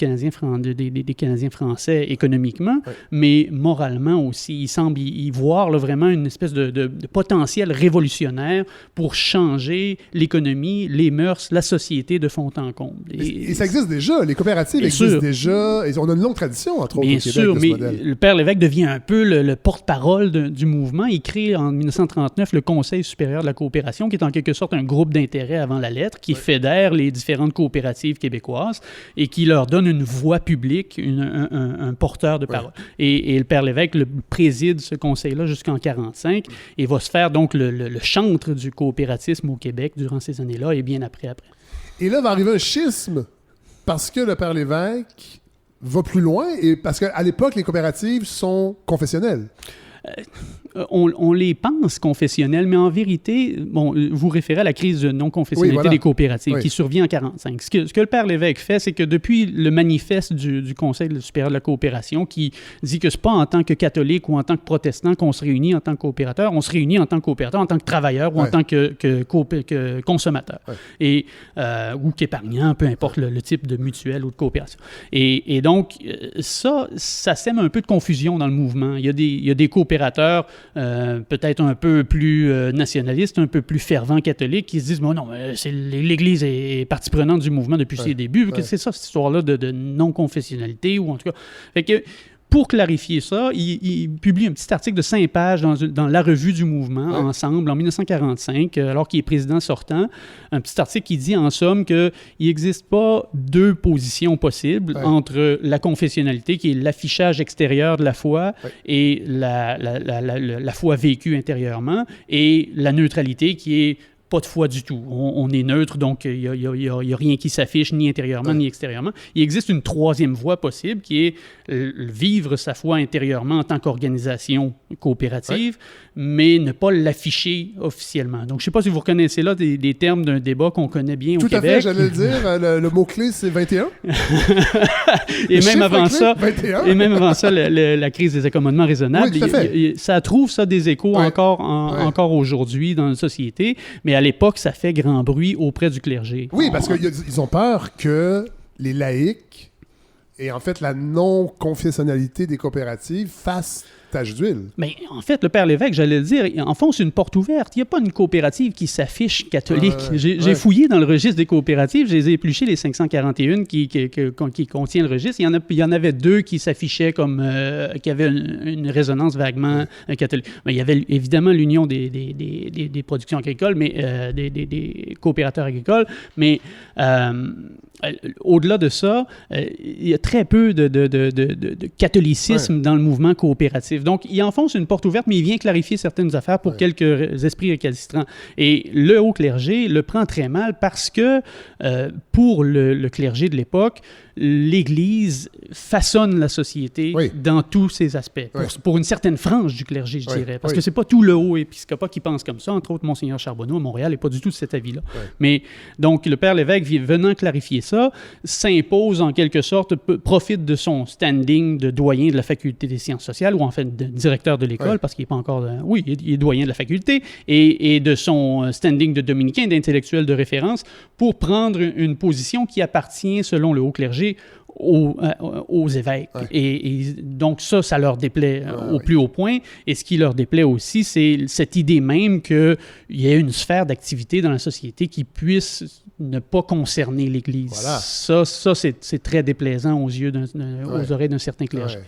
Canadiens français économiquement, mais moralement aussi. Il semble y voir là, vraiment une espèce de potentiel révolutionnaire pour changer l'économie, les mœurs, la société de fond en comble. Et ça existe déjà. Les coopératives existent déjà. Et on a une longue tradition, entre autres, bien au Québec, sûr, de ce modèle. Le père Lévesque devient un peu le porte-parole du mouvement. Il crée en 1939 le Conseil supérieur de la coopération, qui est en quelque sorte un groupe d'intérêt avant la lettre, qui fédère les différentes coopératives québécoises et qui leur donne une voix publique, un porteur de parole. Et le père Lévesque préside ce conseil-là jusqu'en 1945 et va se faire donc le chantre du coopératisme au Québec durant ces années-là et bien après. Et là va arriver un schisme parce que le père Lévesque va plus loin et parce qu'à l'époque, les coopératives sont confessionnelles. On les pense confessionnelles, mais en vérité, vous référez à la crise de non-confessionnalité des coopératives qui survient en 1945. Ce que le père Lévesque fait, c'est que depuis le manifeste du Conseil supérieur de la coopération qui dit que ce n'est pas en tant que catholique ou en tant que protestant qu'on se réunit en tant que coopérateur, on se réunit en tant que coopérateur, en tant que travailleur ou en tant que consommateur ou qu'épargnant, peu importe le type de mutuelle ou de coopération. Et donc, ça sème un peu de confusion dans le mouvement. Il y a des coopérateurs peut-être un peu plus nationalistes, un peu plus fervents catholiques, qui se disent non, l'Église est partie prenante du mouvement depuis ses débuts. C'est ça, cette histoire-là de non-confessionnalité, ou en tout cas. Fait que, pour clarifier ça, il publie un petit article de 5 pages dans la revue du mouvement, Ensemble, en 1945, alors qu'il est président sortant. Un petit article qui dit, en somme, qu'il n'existe pas deux positions possibles entre la confessionnalité, qui est l'affichage extérieur de la foi, et la foi vécue intérieurement, et la neutralité, qui est pas de foi du tout. On est neutre, donc il n'y a rien qui s'affiche, ni intérieurement, ni extérieurement. Il existe une troisième voie possible, qui est vivre sa foi intérieurement en tant qu'organisation coopérative, mais ne pas l'afficher officiellement. Donc, je ne sais pas si vous reconnaissez là des termes d'un débat qu'on connaît bien au Québec. Tout à fait, j'allais le dire. Le mot-clé, c'est 21. Et même avant ça, la crise des accommodements raisonnables, ça trouve des échos encore aujourd'hui dans la société, mais à l'époque, ça fait grand bruit auprès du clergé. Oui, parce qu'ils ont peur que les laïcs et en fait la non-confessionnalité des coopératives fassent tache d'huile. Mais en fait, le père Lévesque, j'allais le dire, enfonce une porte ouverte. Il n'y a pas une coopérative qui s'affiche catholique. J'ai fouillé dans le registre des coopératives, je les ai épluchées, les 541 qui contient le registre. Il y en avait 2 qui s'affichaient comme qui avaient une résonance vaguement catholique. Mais il y avait évidemment l'Union des productions agricoles, mais des coopérateurs agricoles, mais au-delà de ça, il y a très peu de catholicisme dans le mouvement coopératif. Donc, il enfonce une porte ouverte, mais il vient clarifier certaines affaires pour quelques esprits récalcitrants. Et le haut clergé le prend très mal parce que, pour le clergé de l'époque, l'Église façonne la société dans tous ses aspects, pour une certaine frange du clergé, je dirais. Parce que c'est pas tout le haut épiscopat qui pense comme ça. Entre autres, Monseigneur Charbonneau à Montréal n'est pas du tout de cet avis-là. Mais donc, le père l'évêque, venant clarifier ça, s'impose en quelque sorte, profite de son standing de doyen de la faculté des sciences sociales, ou en fait de directeur de l'école, parce qu'il n'est pas encore... il est doyen de la faculté, et de son standing de dominicain, d'intellectuel de référence, pour prendre une position qui appartient, selon le haut clergé, aux évêques. Et donc ça leur déplaît au plus haut point. Et ce qui leur déplaît aussi, c'est cette idée même qu'il y ait une sphère d'activité dans la société qui puisse ne pas concerner l'Église. Voilà. Ça c'est très déplaisant aux yeux, aux oreilles d'un certain clergé.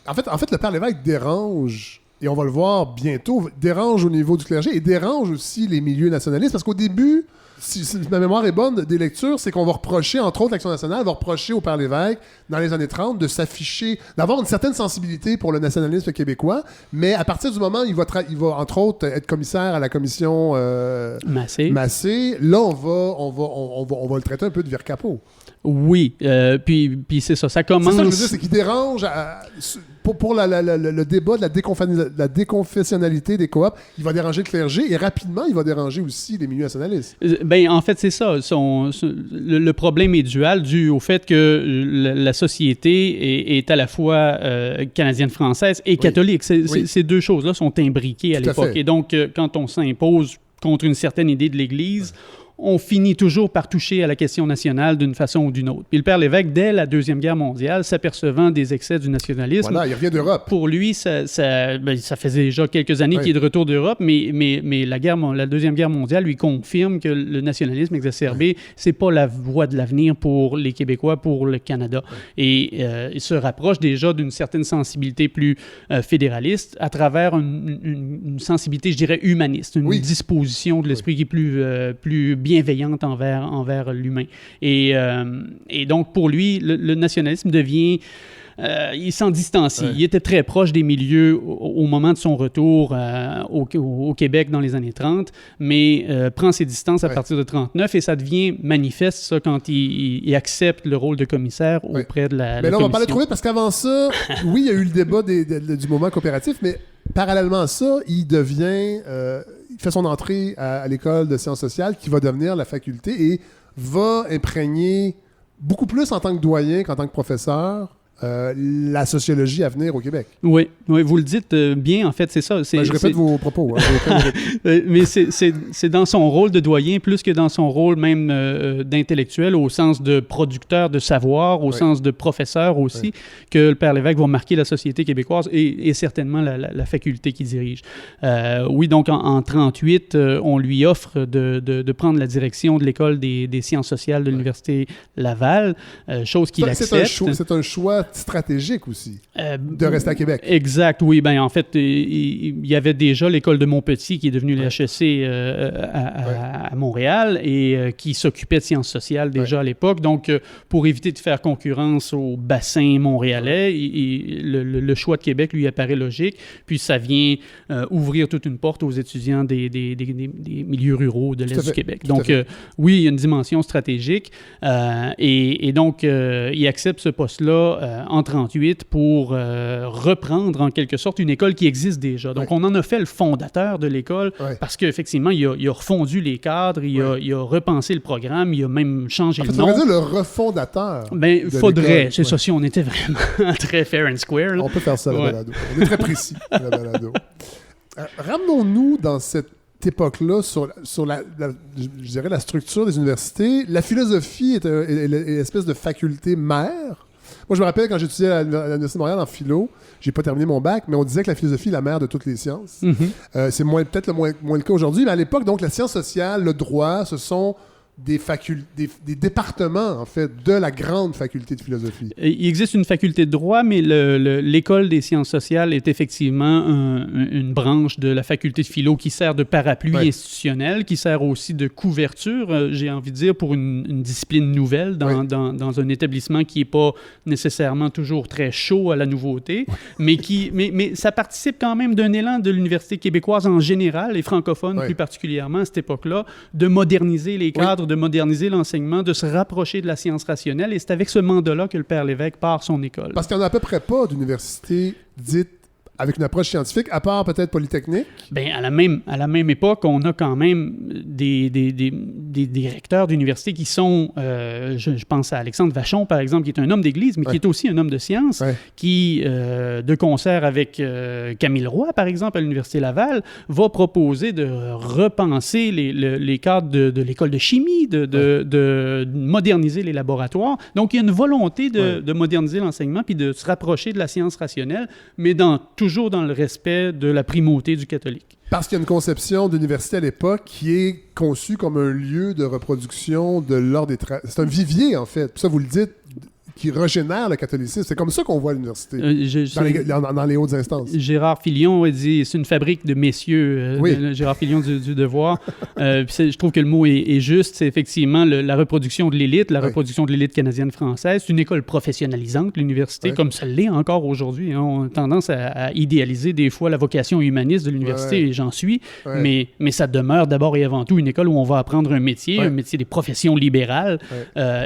En fait, le père l'évêque dérange, et on va le voir bientôt, dérange au niveau du clergé et dérange aussi les milieux nationalistes, parce qu'au début, si ma mémoire est bonne des lectures, c'est qu'on va reprocher, entre autres l'Action nationale, va reprocher au père l'évêque, dans les années 30, de s'afficher, d'avoir une certaine sensibilité pour le nationalisme québécois, mais à partir du moment où il va entre autres, être commissaire à la commission Massé, là, on va le traiter un peu de vire capot. Oui, puis c'est ça. Ça commence... C'est ça que je veux dire, c'est qu'il dérange pour le débat de la déconfessionnalité des coops. Il va déranger le clergé et rapidement, il va déranger aussi les milieux nationalistes. Ben, en fait, c'est ça. Le problème est dual, dû au fait que la société est à la fois canadienne-française et catholique. Ces deux choses-là sont imbriquées à l'époque. Et donc, quand on s'impose contre une certaine idée de l'Église, on finit toujours par toucher à la question nationale d'une façon ou d'une autre. Puis le père l'évêque, dès la Deuxième Guerre mondiale, s'apercevant des excès du nationalisme... Voilà, il revient d'Europe. Pour lui, ça faisait déjà quelques années qu'il est de retour d'Europe, mais la Deuxième Guerre mondiale lui confirme que le nationalisme exacerbé, c'est pas la voie de l'avenir pour les Québécois, pour le Canada. Et il se rapproche déjà d'une certaine sensibilité plus fédéraliste à travers une sensibilité, je dirais, humaniste, une disposition de l'esprit qui est plus bienveillante envers l'humain. Et donc, pour lui, le nationalisme devient... il s'en distancie. Il était très proche des milieux au moment de son retour au Québec dans les années 30, mais prend ses distances à partir de 39 et ça devient manifeste ça, quand il accepte le rôle de commissaire auprès de la commission. Mais là, on va pas le trouver parce qu'avant ça, il y a eu le débat du mouvement coopératif, mais parallèlement à ça, il devient... il fait son entrée à l'école de sciences sociales qui va devenir la faculté et va imprégner beaucoup plus en tant que doyen qu'en tant que professeur la sociologie à venir au Québec. Oui, vous le dites bien, en fait, c'est ça. Je répète vos propos. Mais c'est dans son rôle de doyen, plus que dans son rôle même d'intellectuel, au sens de producteur de savoir, au sens de professeur aussi, que le père l'évêque va marquer la société québécoise et certainement la faculté qu'il dirige. Donc en 1938, on lui offre de prendre la direction de l'école des sciences sociales de l'Université Laval, chose qu'il accepte. C'est un choix stratégique aussi, de rester à Québec. Exact, oui. Ben, en fait, il y avait déjà l'école de Montpetit qui est devenue l'HEC à Montréal et qui s'occupait de sciences sociales déjà à l'époque. Donc, pour éviter de faire concurrence au bassin montréalais, le choix de Québec lui apparaît logique. Puis, ça vient ouvrir toute une porte aux étudiants des milieux ruraux de l'Est du Québec. Donc, oui, il y a une dimension stratégique. Et donc, il accepte ce poste-là en 1938 pour reprendre en quelque sorte une école qui existe déjà. Donc, on en a fait le fondateur de l'école parce qu'effectivement, il a refondu les cadres, il a repensé le programme, il a même changé le nom. Ça veut dire le refondateur. Ben, faudrait. C'est ça, si on était vraiment très fair and square. Là. On peut faire ça, la balado. On est très précis, la balado. Ramenons-nous dans cette époque-là sur je dirais la structure des universités. La philosophie est une espèce de faculté mère. Moi, je me rappelle quand j'étudiais à l'Université de Montréal en philo, j'ai pas terminé mon bac, mais on disait que la philosophie est la mère de toutes les sciences. C'est peut-être moins le cas aujourd'hui, mais à l'époque, donc, la science sociale, le droit, ce sont des départements, en fait, de la grande faculté de philosophie. Il existe une faculté de droit, mais l'École des sciences sociales est effectivement une branche de la faculté de philo qui sert de parapluie institutionnel, qui sert aussi de couverture, j'ai envie de dire, pour une discipline nouvelle dans un établissement qui n'est pas nécessairement toujours très chaud à la nouveauté, mais ça participe quand même d'un élan de l'université québécoise en général, et francophone plus particulièrement à cette époque-là, de moderniser les cadres, de moderniser l'enseignement, de se rapprocher de la science rationnelle. Et c'est avec ce mandat-là que le Père Lévesque part son école. Parce qu'il n'y en a à peu près pas d'université dite avec une approche scientifique, à part peut-être Polytechnique? Bien, à la même époque, on a quand même des recteurs d'université qui sont, je pense à Alexandre Vachon, par exemple, qui est un homme d'église, mais qui est aussi un homme de science, qui, de concert avec Camille Roy, par exemple, à l'Université Laval, va proposer de repenser les cadres de l'école de chimie, de moderniser les laboratoires. Donc, il y a une volonté de moderniser l'enseignement puis de se rapprocher de la science rationnelle, mais toujours dans le respect de la primauté du catholique. Parce qu'il y a une conception d'université à l'époque qui est conçue comme un lieu de reproduction de l'ordre des... C'est un vivier, en fait. Puis ça, vous le dites, qui régénère le catholicisme. C'est comme ça qu'on voit l'université, dans les hautes instances. Gérard Filion a dit, c'est une fabrique de messieurs, Gérard Filion du Devoir. Je trouve que le mot est juste. C'est effectivement la reproduction de l'élite, la reproduction de l'élite canadienne-française. C'est une école professionnalisante, l'université, comme ça l'est encore aujourd'hui. Hein. On a tendance à idéaliser des fois la vocation humaniste de l'université, et j'en suis, mais ça demeure d'abord et avant tout une école où on va apprendre un métier des professions libérales,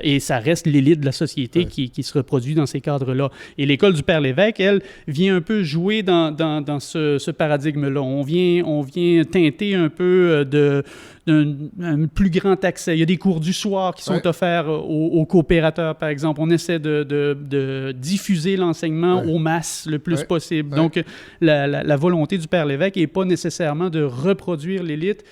et ça reste l'élite de la société qui se reproduit dans ces cadres-là. Et l'école du Père Lévesque, elle, vient un peu jouer dans ce paradigme-là. On vient teinter un peu d'un plus grand accès. Il y a des cours du soir qui sont offerts aux coopérateurs, par exemple. On essaie de diffuser l'enseignement aux masses le plus possible. Donc, la volonté du Père Lévesque n'est pas nécessairement de reproduire l'élite,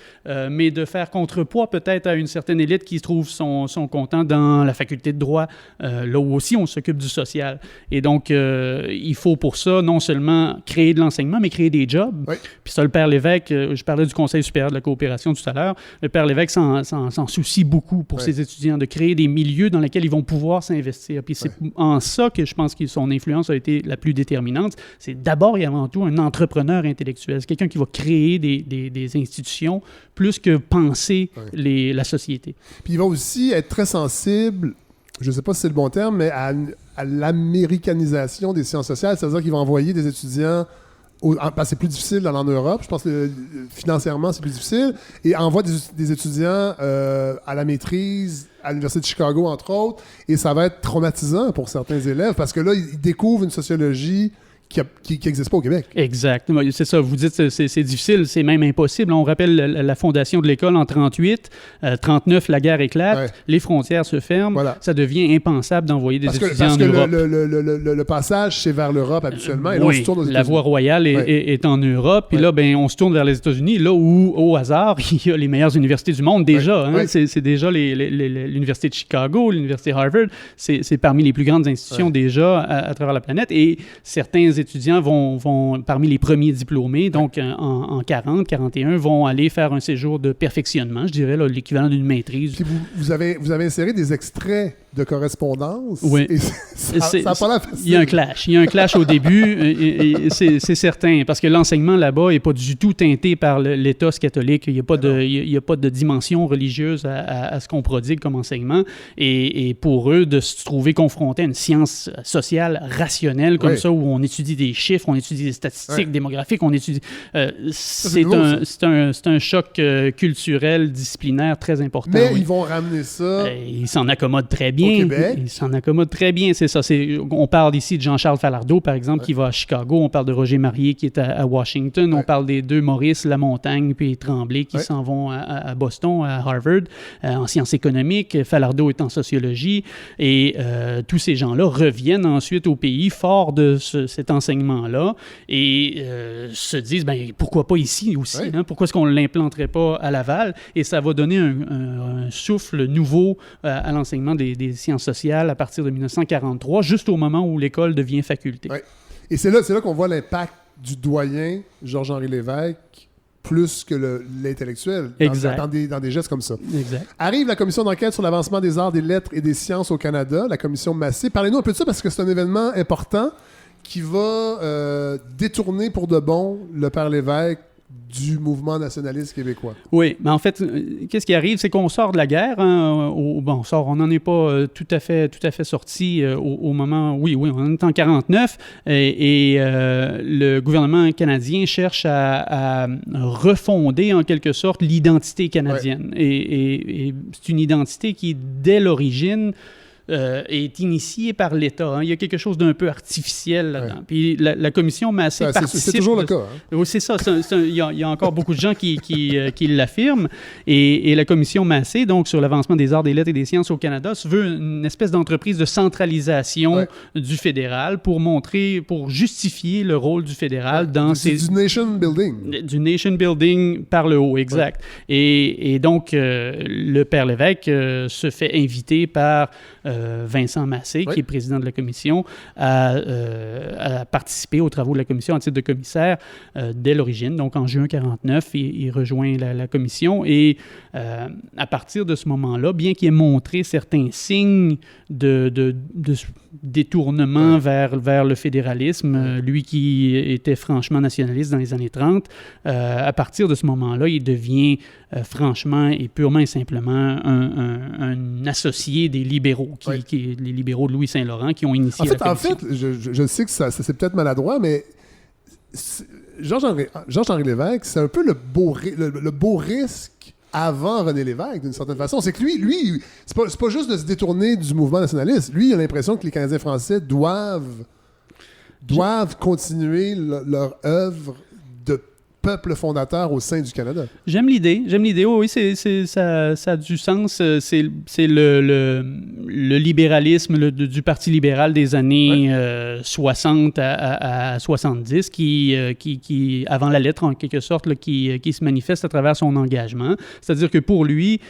mais de faire contrepoids peut-être à une certaine élite qui trouve son content dans la faculté de droit, là où aussi on s'occupe du social. Et donc, il faut pour ça non seulement créer de l'enseignement, mais créer des jobs. Puis ça, le Père Lévesque, je parlais du Conseil supérieur de la coopération tout à l'heure, le Père Lévesque s'en soucie beaucoup pour ses étudiants, de créer des milieux dans lesquels ils vont pouvoir s'investir. Puis c'est en ça que je pense que son influence a été la plus déterminante. C'est d'abord et avant tout un entrepreneur intellectuel. C'est quelqu'un qui va créer des institutions plus que penser la société. Puis il va aussi être très sensible, je ne sais pas si c'est le bon terme, mais à l'américanisation des sciences sociales, c'est-à-dire qu'il va envoyer des étudiants... c'est plus difficile d'aller en Europe. Je pense que financièrement, c'est plus difficile. Et envoie des étudiants à la maîtrise, à l'Université de Chicago, entre autres. Et ça va être traumatisant pour certains élèves parce que là, ils découvrent une sociologie qui n'existe pas au Québec. Exact. C'est ça. Vous dites que c'est difficile, c'est même impossible. On rappelle la fondation de l'école en 1938. 1939, la guerre éclate. Les frontières se ferment. Ça devient impensable d'envoyer des étudiants en Europe. Parce que le passage, c'est vers l'Europe habituellement. Et là, on se tourne aux États-Unis. La voie royale est en Europe. Puis là, on se tourne vers les États-Unis, là où, au hasard, il y a les meilleures universités du monde déjà. C'est déjà l'Université de Chicago, l'Université Harvard. C'est parmi les plus grandes institutions déjà à travers la planète. Et certains étudiants vont, parmi les premiers diplômés, donc en 40, 41, vont aller faire un séjour de perfectionnement, je dirais, là, l'équivalent d'une maîtrise. Puis vous avez inséré des extraits de correspondance. Oui. Et ça n'a pas l'air facile. Il y a un clash au début, et c'est certain, parce que l'enseignement là-bas n'est pas du tout teinté par l'éthos catholique. Il n'y a pas de dimension religieuse à ce qu'on prodigue comme enseignement. Et pour eux, de se trouver confrontés à une science sociale rationnelle comme ça, où on étudie des chiffres, on étudie des statistiques démographiques, on étudie... c'est un choc culturel, disciplinaire très important. Mais ils vont ramener ça... Ils s'en accommodent très bien. Au Québec. Ils s'en accommodent très bien, c'est ça. On parle ici de Jean-Charles Falardeau, par exemple, qui va à Chicago. On parle de Roger Marié, qui est à Washington. On parle des deux Maurice Lamontagne puis Tremblay, qui s'en vont à Boston, à Harvard, en sciences économiques. Falardeau est en sociologie. Et tous ces gens-là reviennent ensuite au pays forts de cet enseignement-là et se disent, pourquoi pas ici aussi? Hein? Pourquoi est-ce qu'on ne l'implanterait pas à Laval? Et ça va donner un souffle nouveau à l'enseignement des sciences sociales à partir de 1943, juste au moment où l'école devient faculté. Et c'est là qu'on voit l'impact du doyen Georges-Henri Lévesque plus que l'intellectuel dans des gestes comme ça. Exact. Arrive la commission d'enquête sur l'avancement des arts, des lettres et des sciences au Canada, la commission Massé. Parlez-nous un peu de ça parce que c'est un événement important qui va détourner pour de bon le père Lévesque du mouvement nationaliste québécois. Oui, mais en fait, qu'est-ce qui arrive, c'est qu'on sort de la guerre. Hein, on n'en est pas tout à fait sorti au moment... Oui, on est en 49 et le gouvernement canadien cherche à refonder en quelque sorte l'identité canadienne. Ouais. Et c'est une identité qui, dès l'origine, est initié par l'État. Hein. Il y a quelque chose d'un peu artificiel là-dedans. Ouais. Puis la commission Massé participe... C'est toujours le cas. Hein? Oui, c'est ça. Il y a encore beaucoup de gens qui l'affirment. Et la commission Massé, donc sur l'avancement des arts, des lettres et des sciences au Canada, se veut une espèce d'entreprise de centralisation du fédéral pour justifier le rôle du fédéral dans du nation building. Du nation building par le haut, exact. Ouais. Et donc, le père Lévesque se fait inviter par... Vincent Massé, qui est président de la commission, à participer aux travaux de la commission en titre de commissaire dès l'origine. Donc, en juin 1949, il rejoint la commission et à partir de ce moment-là, bien qu'il ait montré certains signes de détournement vers le fédéralisme, lui qui était franchement nationaliste dans les années 30, à partir de ce moment-là, il devient franchement et purement et simplement un associé des libéraux, les libéraux de Louis Saint-Laurent qui ont initié la commission. En fait, je sais que ça c'est peut-être maladroit, mais Georges-Henri Lévesque, c'est un peu le beau risque avant René Lévesque, d'une certaine façon. C'est que lui c'est pas juste de se détourner du mouvement nationaliste. Lui, il a l'impression que les Canadiens français doivent continuer leur œuvre de peuple fondateur au sein du Canada. J'aime l'idée. Oui, ça a du sens. C'est le libéralisme du Parti libéral des années 60 à 70 qui, avant la lettre, en quelque sorte, là, qui se manifeste à travers son engagement. C'est-à-dire que pour lui...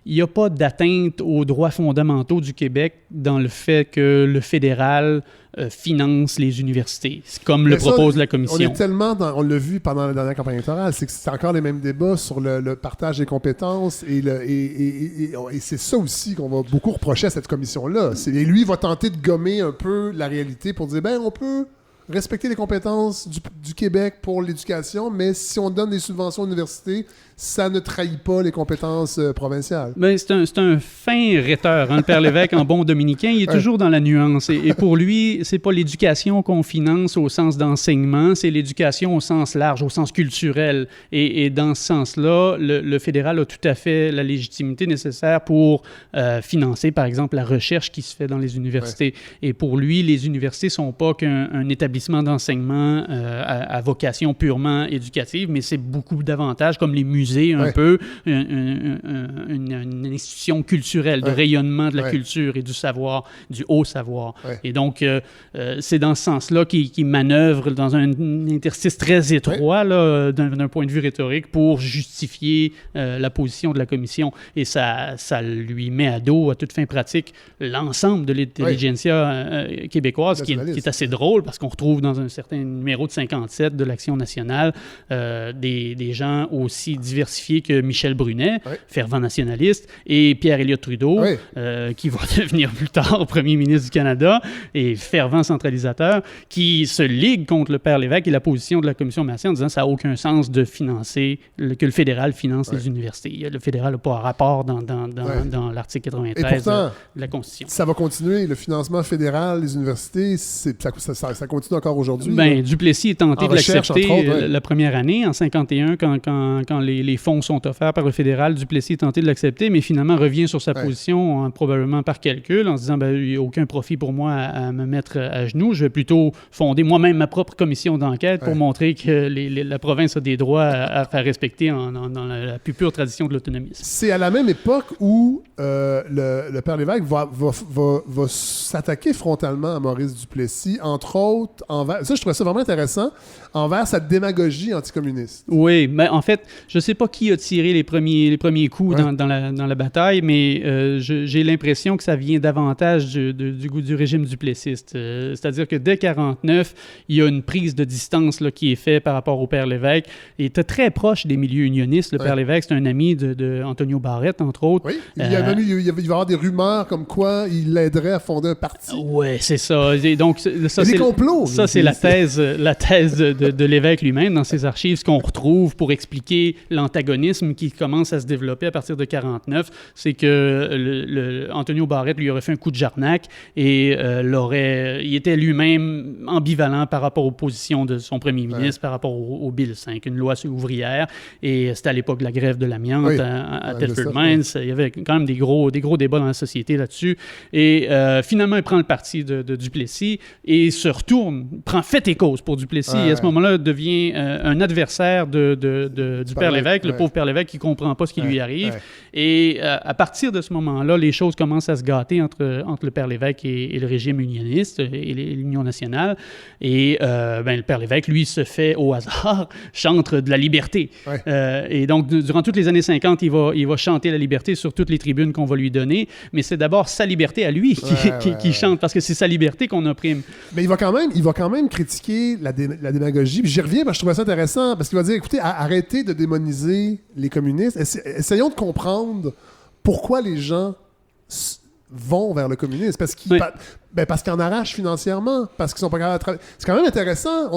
il n'y a pas d'atteinte aux droits fondamentaux du Québec dans le fait que le fédéral finance les universités, comme le propose la commission. On l'a vu pendant la dernière campagne électorale, c'est encore les mêmes débats sur le partage des compétences et c'est ça aussi qu'on va beaucoup reprocher à cette commission-là. Et lui va tenter de gommer un peu la réalité pour dire, on peut respecter les compétences du Québec pour l'éducation, mais si on donne des subventions aux universités, ça ne trahit pas les compétences provinciales. Ben, c'est un fin rhéteur, hein, le père Lévesque, en bon dominicain. Il est toujours dans la nuance. Et pour lui, c'est pas l'éducation qu'on finance au sens d'enseignement, c'est l'éducation au sens large, au sens culturel. Et dans ce sens-là, le fédéral a tout à fait la légitimité nécessaire pour financer, par exemple, la recherche qui se fait dans les universités. Ouais. Et pour lui, les universités sont pas qu'un établissement d'enseignement à vocation purement éducative, mais c'est beaucoup davantage comme les musées un peu, une institution culturelle de rayonnement de la culture et du savoir, du haut savoir. Ouais. Et donc, c'est dans ce sens-là qu'il manœuvre dans un interstice très étroit là, d'un point de vue rhétorique pour justifier la position de la commission. Et ça lui met à dos, à toute fin pratique, l'ensemble de l'intelligentsia québécoise, qui est assez drôle parce qu'on retrouve dans un certain numéro de 57 de l'Action nationale des gens aussi diversifiés que Michel Brunet, fervent nationaliste, et Pierre-Éliott Trudeau, qui va devenir plus tard premier ministre du Canada et fervent centralisateur, qui se ligue contre le père Lévesque et la position de la commission Massé en disant que ça n'a aucun sens de financer, que le fédéral finance les universités. Le fédéral n'a pas un rapport dans l'article 93 pourtant, de la Constitution. Ça va continuer. Le financement fédéral des universités, ça continue encore aujourd'hui. Duplessis est tenté de l'accepter la première année, en 51, quand les fonds sont offerts par le fédéral. Duplessis est tenté de l'accepter, mais finalement revient sur sa position, probablement par calcul, en se disant il n'y a aucun profit pour moi à me mettre à genoux. Je vais plutôt fonder moi-même ma propre commission d'enquête pour montrer que la province a des droits à faire respecter dans la plus pure tradition de l'autonomisme. C'est à la même époque où le père Lévesque va s'attaquer frontalement à Maurice Duplessis, entre autres envers... Ça, je trouvais ça vraiment intéressant, envers sa démagogie anticommuniste. Oui, mais en fait, je ne sais pas qui a tiré les premiers coups dans la bataille, mais j'ai l'impression que ça vient davantage du régime duplessiste. C'est-à-dire que dès 1949, il y a une prise de distance là, qui est faite par rapport au Père Lévesque. Il était très proche des milieux unionistes. Le Père Lévesque, c'est un ami de Antonio Barrett, entre autres. Oui, il va y avoir des rumeurs comme quoi il l'aiderait à fonder un parti. Oui, c'est ça. Et donc, ça, c'est des complots. Ça, c'est la thèse de l'évêque lui-même dans ses archives. Ce qu'on retrouve pour expliquer l'antagonisme qui commence à se développer à partir de 1949, c'est que Antonio Barrett lui aurait fait un coup de jarnac et il était lui-même ambivalent par rapport aux positions de son premier ministre, par rapport au Bill 5, une loi ouvrière. Et c'était à l'époque de la grève de l'amiante à Telford Mines. Il y avait quand même des gros débats dans la société là-dessus. Et finalement, il prend le parti de Duplessis et se retourne, prend fait et cause pour Duplessis. Et à ce moment-là, devient un adversaire du Père Lévesque, le pauvre Père Lévesque qui ne comprend pas ce qui lui arrive. Et à partir de ce moment-là, les choses commencent à se gâter entre le Père Lévesque et le régime unioniste et l'Union nationale. Et le Père Lévesque, lui, se fait au hasard chantre de la liberté. Et donc, durant toutes les années 50, il va chanter la liberté sur toutes les tribunes qu'on va lui donner, mais c'est d'abord sa liberté à lui qui chante, parce que c'est sa liberté qu'on opprime. Mais il va quand même critiquer la démagogie. Puis j'y reviens parce que je trouvais ça intéressant, parce qu'il va dire, écoutez, arrêtez de démoniser les communistes. Essayons de comprendre pourquoi les gens vont vers le communisme. Parce qu'ils en arrachent financièrement, parce qu'ils sont pas capables de travailler. C'est quand même intéressant.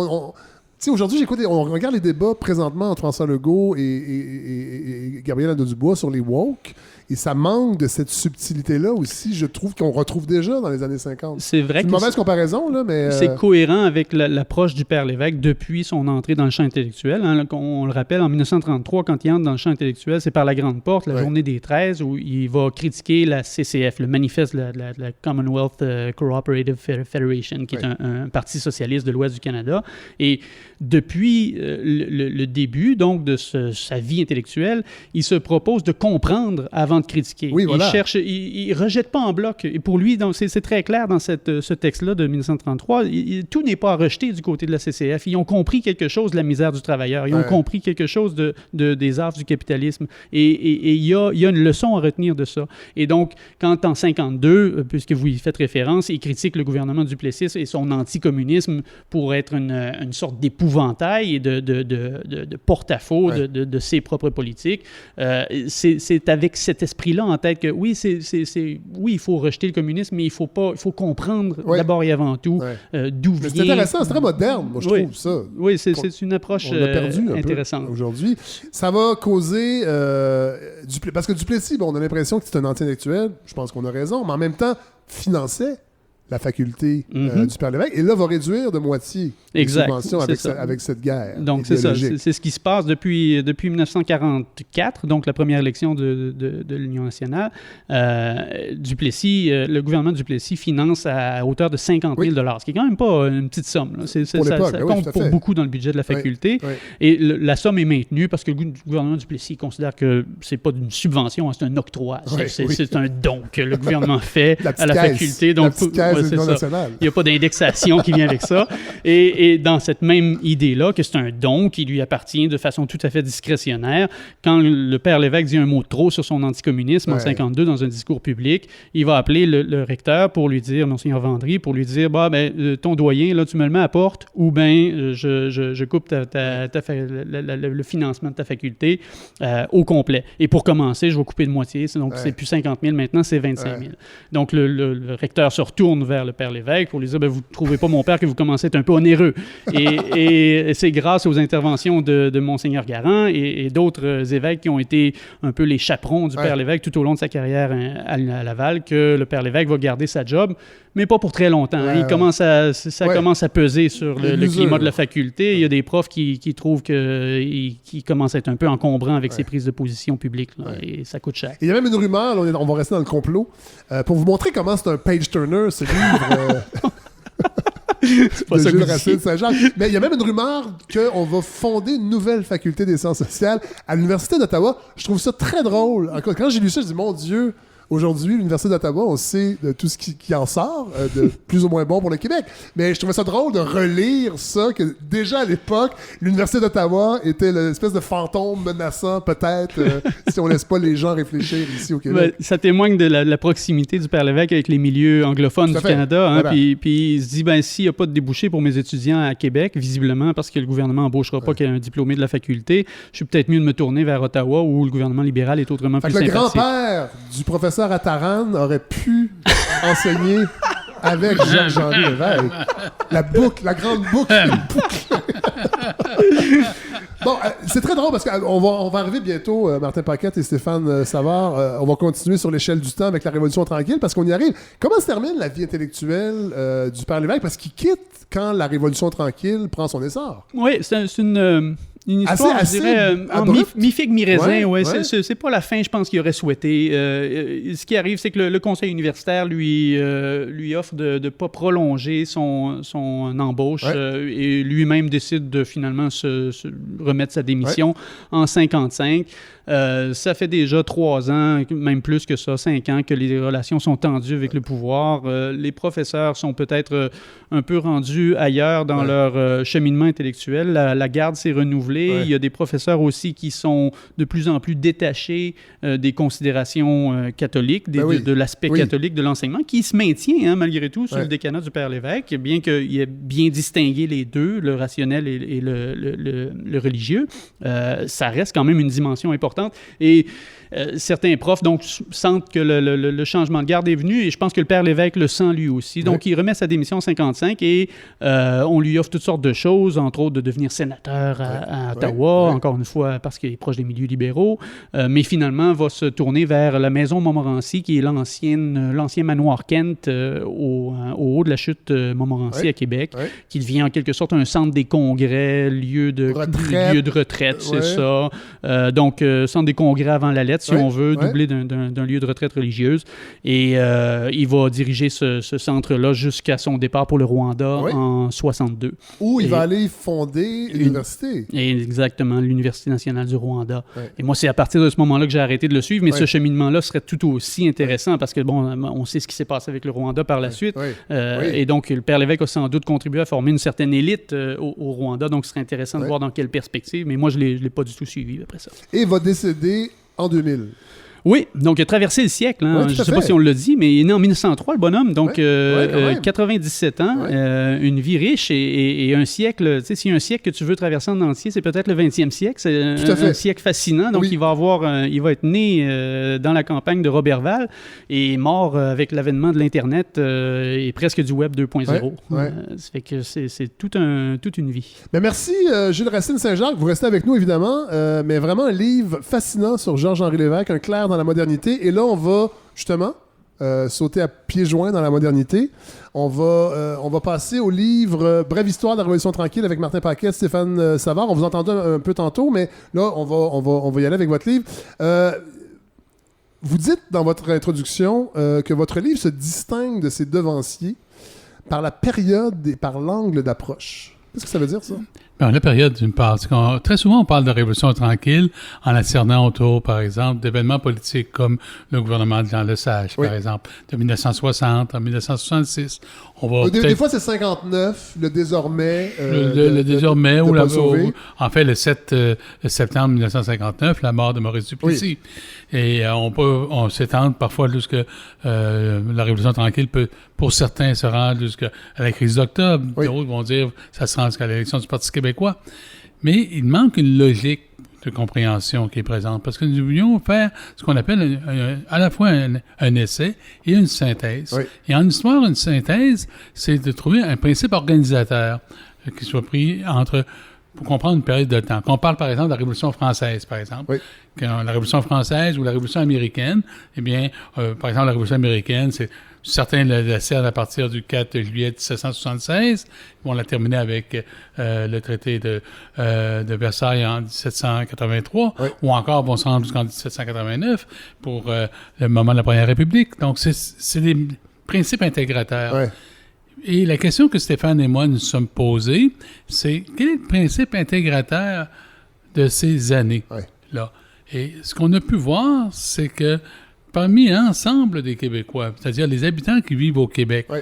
Aujourd'hui, on regarde les débats présentement entre François Legault et Gabriel Nadeau-Dubois sur les woke, et ça manque de cette subtilité-là aussi, je trouve qu'on retrouve déjà dans les années 50. C'est vrai. C'est une mauvaise comparaison, là, mais... C'est cohérent avec l'approche du Père Lévesque depuis son entrée dans le champ intellectuel. On le rappelle, en 1933, quand il entre dans le champ intellectuel, c'est par la Grande Porte, la journée des 13, où il va critiquer la CCF, le manifeste de la Commonwealth Cooperative Federation, qui est un parti socialiste de l'Ouest du Canada. Et depuis le début donc de sa vie intellectuelle, il se propose de comprendre avant de critiquer. Oui, voilà. Il rejette pas en bloc. Et pour lui, donc, c'est très clair dans ce texte-là de 1933, tout n'est pas à rejeter du côté de la CCF. Ils ont compris quelque chose de la misère du travailleur. Ils ont compris quelque chose des affres du capitalisme. Et il y a une leçon à retenir de ça. Et donc, quand en 1952, puisque vous y faites référence, il critique le gouvernement Duplessis et son anticommunisme pour être une sorte d'épouvantail et de porte-à-faux de ses propres politiques, c'est avec cet esprit-là en tête que oui, il faut rejeter le communisme, mais il faut comprendre d'abord et avant tout d'où vient. C'est intéressant, c'est très moderne, moi je trouve ça. Oui, c'est une approche intéressante. Aujourd'hui, ça va causer parce que Duplessis, on a l'impression que c'est un anti-intellectuel, je pense qu'on a raison, mais en même temps finançait la faculté du Père Lévesque, et là, va réduire de moitié les subventions avec cette guerre. Donc, c'est ça. C'est ce qui se passe depuis 1944, donc la première élection de l'Union nationale. Duplessis, le gouvernement de Duplessis finance à hauteur de 50 000 $, ce qui est quand même pas une petite somme. Là. Ça compte pour beaucoup dans le budget de la faculté. Et la somme est maintenue parce que le gouvernement de Duplessis considère que c'est pas une subvention, c'est un octroi. C'est un don que le gouvernement fait à la faculté. Donc, il n'y a pas d'indexation qui vient avec ça. Et dans cette même idée-là, que c'est un don qui lui appartient de façon tout à fait discrétionnaire, quand le Père Lévesque dit un mot de trop sur son anticommunisme en 1952 dans un discours public, il va appeler le recteur pour lui dire, Monseigneur Vendry, pour lui dire ton doyen, là, tu me le mets à porte, ou bien je coupe le financement de ta faculté au complet. Et pour commencer, je vais couper de moitié. Donc, c'est plus 50 000 maintenant, c'est 25 000. Donc, le recteur se retourne vers le Père Lévesque pour lui dire, vous ne trouvez pas, mon père, que vous commencez à être un peu onéreux. Et c'est grâce aux interventions de Monseigneur Garand et d'autres évêques qui ont été un peu les chaperons du Père Lévesque tout au long de sa carrière à Laval que le Père Lévesque va garder sa job, mais pas pour très longtemps. Ça commence à peser sur le climat de la faculté. Il y a des profs qui trouvent qu'il commence à être un peu encombrant avec ses prises de position publiques, et ça coûte cher. Il y a même une rumeur, on va rester dans le complot, pour vous montrer comment c'est un page-turner, ce livre... C'est pas ça Jules Racine Saint-Jacques. Mais il y a même une rumeur qu'on va fonder une nouvelle faculté des sciences sociales à l'Université d'Ottawa. Je trouve ça très drôle. Quand j'ai lu ça, je dis, mon Dieu, Aujourd'hui, l'Université d'Ottawa, on sait de tout ce qui en sort, de plus ou moins bon pour le Québec. Mais je trouvais ça drôle de relire ça, que déjà à l'époque, l'Université d'Ottawa était l'espèce de fantôme menaçant, peut-être, si on laisse pas les gens réfléchir ici au Québec. Ça témoigne de la proximité du Père Lévesque avec les milieux anglophones du Canada. Hein, puis il se dit, s'il n'y a pas de débouché pour mes étudiants à Québec, visiblement, parce que le gouvernement n'embauchera pas qu'un diplômé de la faculté, je suis peut-être mieux de me tourner vers Ottawa, où le gouvernement libéral est autrement plus sympathique. Le grand-père du professeur Attaran aurait pu enseigner avec Georges-Henri Lévesque. La grande boucle. Bon, c'est très drôle parce qu'on va arriver bientôt, Martin Paquette et Stéphane Savard, on va continuer sur l'échelle du temps avec la Révolution tranquille parce qu'on y arrive. Comment se termine la vie intellectuelle du Père Lévesque? Parce qu'il quitte quand la Révolution tranquille prend son essor. Oui, c'est une histoire, je dirais, mi-figue, mi-raisin. Ouais. C'est pas la fin, je pense, qu'il aurait souhaité. Ce qui arrive, c'est que le conseil universitaire lui offre de ne pas prolonger son embauche et lui-même décide de finalement se remettre sa démission en 1955. Ça fait déjà 3 ans, même plus que ça, 5 ans, que les relations sont tendues avec le pouvoir. Les professeurs sont peut-être un peu rendus ailleurs dans leur cheminement intellectuel. La garde s'est renouvelée. Il y a des professeurs aussi qui sont de plus en plus détachés des considérations catholiques, de l'aspect catholique de l'enseignement, qui se maintient malgré tout sur le décanat du Père Lévesque, bien qu'il ait bien distingué les deux, le rationnel et le religieux. Ça reste quand même une dimension importante. Et certains profs donc sentent que le changement de garde est venu et je pense que le Père Lévesque le sent lui aussi. Donc, il remet sa démission en 1955 et on lui offre toutes sortes de choses, entre autres de devenir sénateur à Ottawa, encore une fois parce qu'il est proche des milieux libéraux, mais finalement va se tourner vers la maison Montmorency qui est l'ancien manoir Kent au haut de la chute Montmorency à Québec, qui devient en quelque sorte un centre des congrès, lieu de retraite, c'est ça. Donc, centre des congrès avant la lettre, si on veut, doublé d'un lieu de retraite religieuse. Et il va diriger ce centre-là jusqu'à son départ pour le Rwanda en 62. Où il va aller fonder l'université. Exactement, l'Université nationale du Rwanda. Et moi, c'est à partir de ce moment-là que j'ai arrêté de le suivre, mais ce cheminement-là serait tout aussi intéressant parce que, on sait ce qui s'est passé avec le Rwanda par la suite. Et donc, le Père Lévesque a sans doute contribué à former une certaine élite au Rwanda, donc ce serait intéressant de voir dans quelle perspective, mais moi, je ne l'ai pas du tout suivi après ça. Et va décéder en 2000. Oui, donc il a traversé le siècle. Hein. Je ne sais pas si on l'a dit, mais il est né en 1903, le bonhomme. Donc, 97 ans, une vie riche et un siècle. Tu sais, s'il y a un siècle que tu veux traverser en entier, c'est peut-être le 20e siècle. C'est un siècle fascinant. Donc, il va être né dans la campagne de Roberval et mort avec l'avènement de l'Internet et presque du Web 2.0. Ça fait que c'est toute une vie. Mais merci, Gilles Racine Saint-Jacques. Vous restez avec nous, évidemment. Mais vraiment, un livre fascinant sur Georges-Henri Lévesque, un clair dans la modernité. Et là, on va justement sauter à pieds joints dans la modernité. On va passer au livre Brève histoire de la Révolution tranquille avec Martin Paquette, Stéphane Savard. On vous entendait un peu tantôt, mais là, on va y aller avec votre livre. Vous dites dans votre introduction que votre livre se distingue de ses devanciers par la période et par l'angle d'approche. Qu'est-ce que ça veut dire, ça? Bien, la période, d'une part. Très souvent, on parle de révolution tranquille en la cernant autour, par exemple, d'événements politiques comme le gouvernement de Jean Lesage, par exemple, de 1960 en 1966. Des fois, c'est 59, le désormais. Le désormais, en fait, le 7 septembre 1959, la mort de Maurice Duplessis. Et on s'étend parfois jusqu'à la Révolution tranquille peut, pour certains, se rendre jusqu'à la crise d'octobre. D'autres vont dire ça se rend jusqu'à l'élection du Parti québécois. Mais il manque une logique de compréhension qui est présente. Parce que nous voulions faire ce qu'on appelle à la fois un essai et une synthèse. Et en histoire, une synthèse, c'est de trouver un principe organisateur qui soit pris pour comprendre une période de temps. Quand on parle, par exemple, de la Révolution française, par exemple. La Révolution française ou la Révolution américaine, eh bien, par exemple, la Révolution américaine, certains la cernent à partir du 4 juillet 1776. Ils vont la terminer avec le traité de Versailles en 1783, ou encore vont se rendre jusqu'en 1789 pour le moment de la Première République. Donc, c'est des principes intégrateurs. Et la question que Stéphane et moi nous sommes posés, c'est quel est le principe intégrateur de ces années-là? Et ce qu'on a pu voir, c'est que parmi l'ensemble des Québécois, c'est-à-dire les habitants qui vivent au Québec. Oui.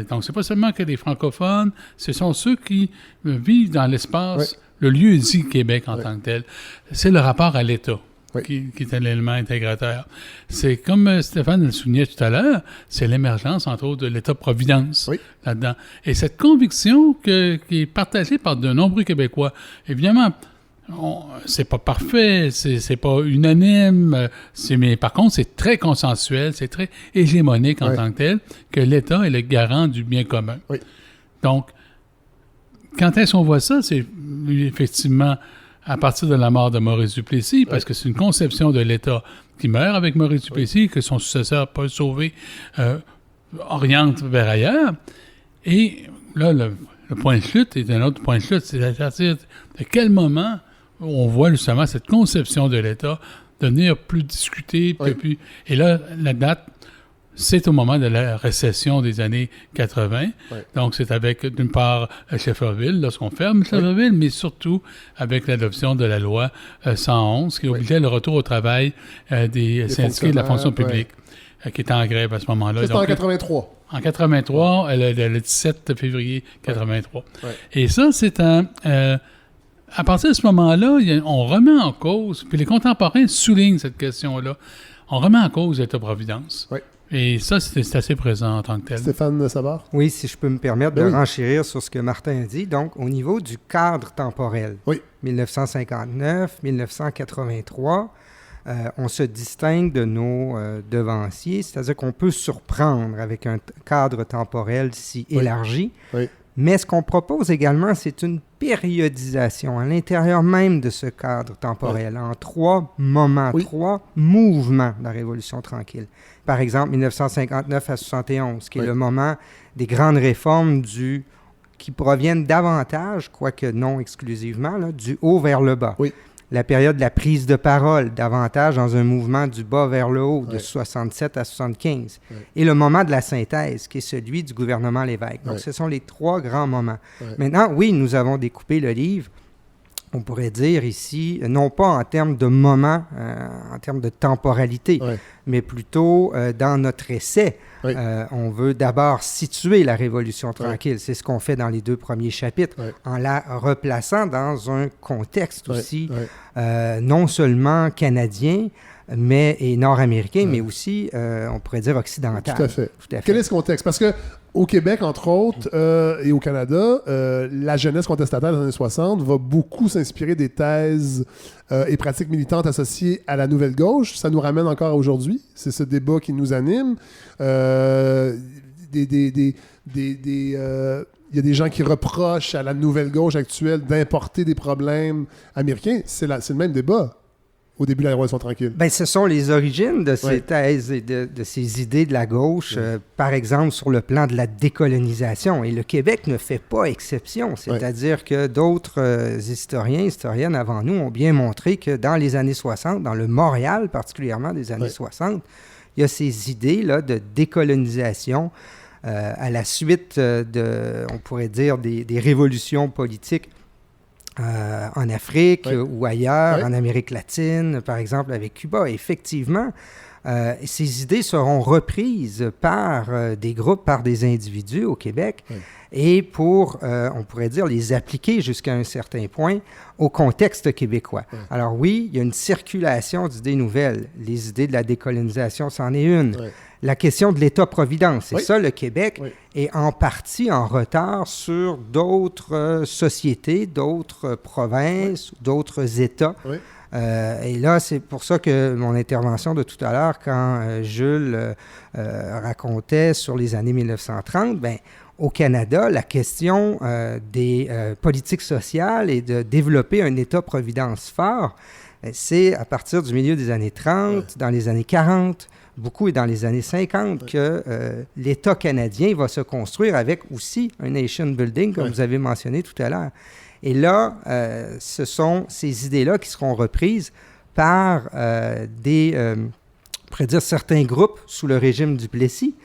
Donc, c'est pas seulement que les francophones, ce sont ceux qui vivent dans l'espace, le lieu dit Québec en tant que tel. C'est le rapport à l'État. Qui est un élément intégrateur. C'est comme Stéphane le soulignait tout à l'heure, c'est l'émergence, entre autres, de l'État-providence là-dedans. Et cette conviction qui est partagée par de nombreux Québécois, évidemment, c'est pas parfait, c'est pas unanime, mais par contre, c'est très consensuel, c'est très hégémonique en tant que tel, que l'État est le garant du bien commun. Oui. Donc, quand est-ce qu'on voit ça, c'est effectivement à partir de la mort de Maurice Duplessis, parce que c'est une conception de l'État qui meurt avec Maurice Duplessis, que son successeur, Paul Sauvé, oriente vers ailleurs. Et là, le point de chute est un autre point de chute. C'est à partir de quel moment on voit justement cette conception de l'État devenir plus discutée. Et là, la date, c'est au moment de la récession des années 80. Donc, c'est avec, d'une part, Shefferville, lorsqu'on ferme Shefferville, mais surtout avec l'adoption de la loi 111, qui obligeait le retour au travail des syndiqués de la fonction publique, qui étaient en grève à ce moment-là. C'était en 83. En 83, le 17 février 83. Et ça, c'est à partir de ce moment-là, on remet en cause, puis les contemporains soulignent cette question-là, on remet en cause l'État-providence. Et ça, c'est assez présent en tant que tel. Stéphane Savard? Oui, si je peux me permettre de renchérir sur ce que Martin a dit. Donc, au niveau du cadre temporel, 1959, 1983, on se distingue de nos devanciers, c'est-à-dire qu'on peut surprendre avec un cadre temporel si élargi. Mais ce qu'on propose également, c'est une périodisation à l'intérieur même de ce cadre temporel, en 3 moments, 3 mouvements de la Révolution tranquille. Par exemple, 1959 à 71, qui est le moment des grandes réformes qui proviennent davantage, quoique non exclusivement, là, du haut vers le bas. La période de la prise de parole, davantage dans un mouvement du bas vers le haut, de 67 à 75. Et le moment de la synthèse, qui est celui du gouvernement Lévesque. Donc, ce sont les 3 grands moments. Maintenant, oui, nous avons découpé le livre, on pourrait dire ici, non pas en termes de moment, en termes de temporalité, mais plutôt dans notre essai. On veut d'abord situer la Révolution tranquille. C'est ce qu'on fait dans les 2 premiers chapitres, en la replaçant dans un contexte aussi, non seulement canadien, et nord-américain, mais aussi, on pourrait dire, occidental. Tout à fait. Quel est ce contexte? Parce que au Québec, entre autres, et au Canada, la jeunesse contestataire des années 60 va beaucoup s'inspirer des thèses et pratiques militantes associées à la Nouvelle Gauche. Ça nous ramène encore à aujourd'hui. C'est ce débat qui nous anime. Il y a des gens qui reprochent à la Nouvelle Gauche actuelle d'importer des problèmes américains. C'est le même débat au début de la Révolution tranquille. Bien, ce sont les origines de ces thèses et de ces idées de la gauche, par exemple sur le plan de la décolonisation. Et le Québec ne fait pas exception. C'est-à-dire que d'autres historiennes avant nous ont bien montré que dans les années 60, dans le Montréal particulièrement des années 60, il y a ces idées-là de décolonisation à la suite on pourrait dire, des révolutions politiques en Afrique ou ailleurs, en Amérique latine, par exemple avec Cuba. Effectivement, ces idées seront reprises par des groupes, par des individus au Québec et pour, on pourrait dire, les appliquer jusqu'à un certain point au contexte québécois. Alors oui, il y a une circulation d'idées nouvelles. Les idées de la décolonisation, c'en est une. La question de l'État-providence, c'est ça, le Québec est en partie en retard sur d'autres sociétés, d'autres provinces, d'autres États. Et là, c'est pour ça que mon intervention de tout à l'heure, quand Jules racontait sur les années 1930, bien, au Canada, la question des politiques sociales et de développer un État-providence fort, c'est à partir du milieu des années 30, dans les années 40, beaucoup et dans les années 50, que l'État canadien va se construire avec aussi un nation building, comme vous avez mentionné tout à l'heure. Et là, ce sont ces idées-là qui seront reprises par on pourrait dire certains groupes sous le régime Duplessis,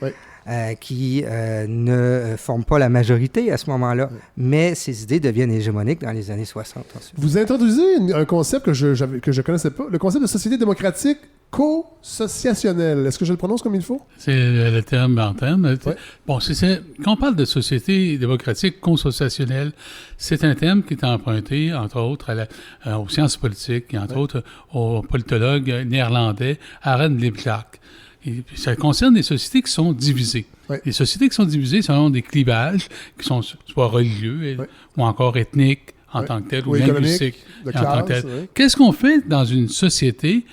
qui ne forment pas la majorité à ce moment-là, mais ces idées deviennent hégémoniques dans les années 60 ensuite. Vous introduisez un concept que je connaissais pas, le concept de société démocratique co-sociationnel. Est-ce que je le prononce comme il faut? C'est le terme en terme. Ouais. Bon, quand on parle de société démocratique consociationnelle, c'est un terme qui est emprunté, entre autres, aux sciences politiques et entre autres au politologue néerlandais Arend Lipjak. Et ça concerne des sociétés qui sont divisées. Ouais. Les sociétés qui sont divisées selon des clivages qui sont soit religieux ou encore ethniques en tant que tel, ou linguistiques en tant que tel. Qu'est-ce qu'on fait dans une société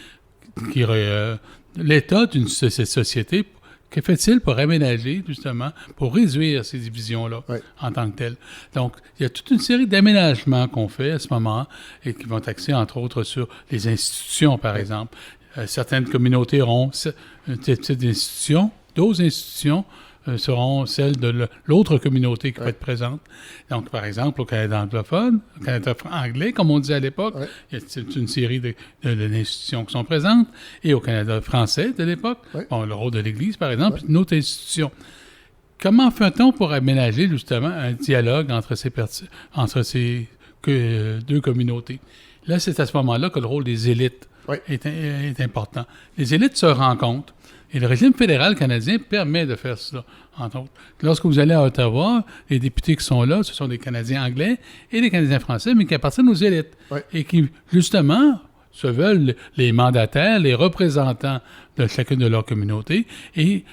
l'État d'une cette société, que fait-il pour aménager, justement, pour réduire ces divisions-là en tant que telles? Donc, il y a toute une série d'aménagements qu'on fait à ce moment et qui vont axer, entre autres, sur les institutions, par exemple. Certaines communautés auront un type d'institution, d'autres institutions seront celles de l'autre communauté qui peut être présente. Donc, par exemple, au Canada anglophone, au Canada anglais, comme on disait à l'époque, il y a une série d'institutions qui sont présentes. Et au Canada français de l'époque, bon, le rôle de l'Église, par exemple, une autre institution. Comment fait-on pour aménager, justement, un dialogue entre ces deux communautés? Là, c'est à ce moment-là que le rôle des élites est important. Les élites se rencontrent. Et le régime fédéral canadien permet de faire cela, entre autres. Lorsque vous allez à Ottawa, les députés qui sont là, ce sont des Canadiens anglais et des Canadiens français, mais qui appartiennent aux élites. Et qui, justement, se veulent les mandataires, les représentants de chacune de leurs communautés. Et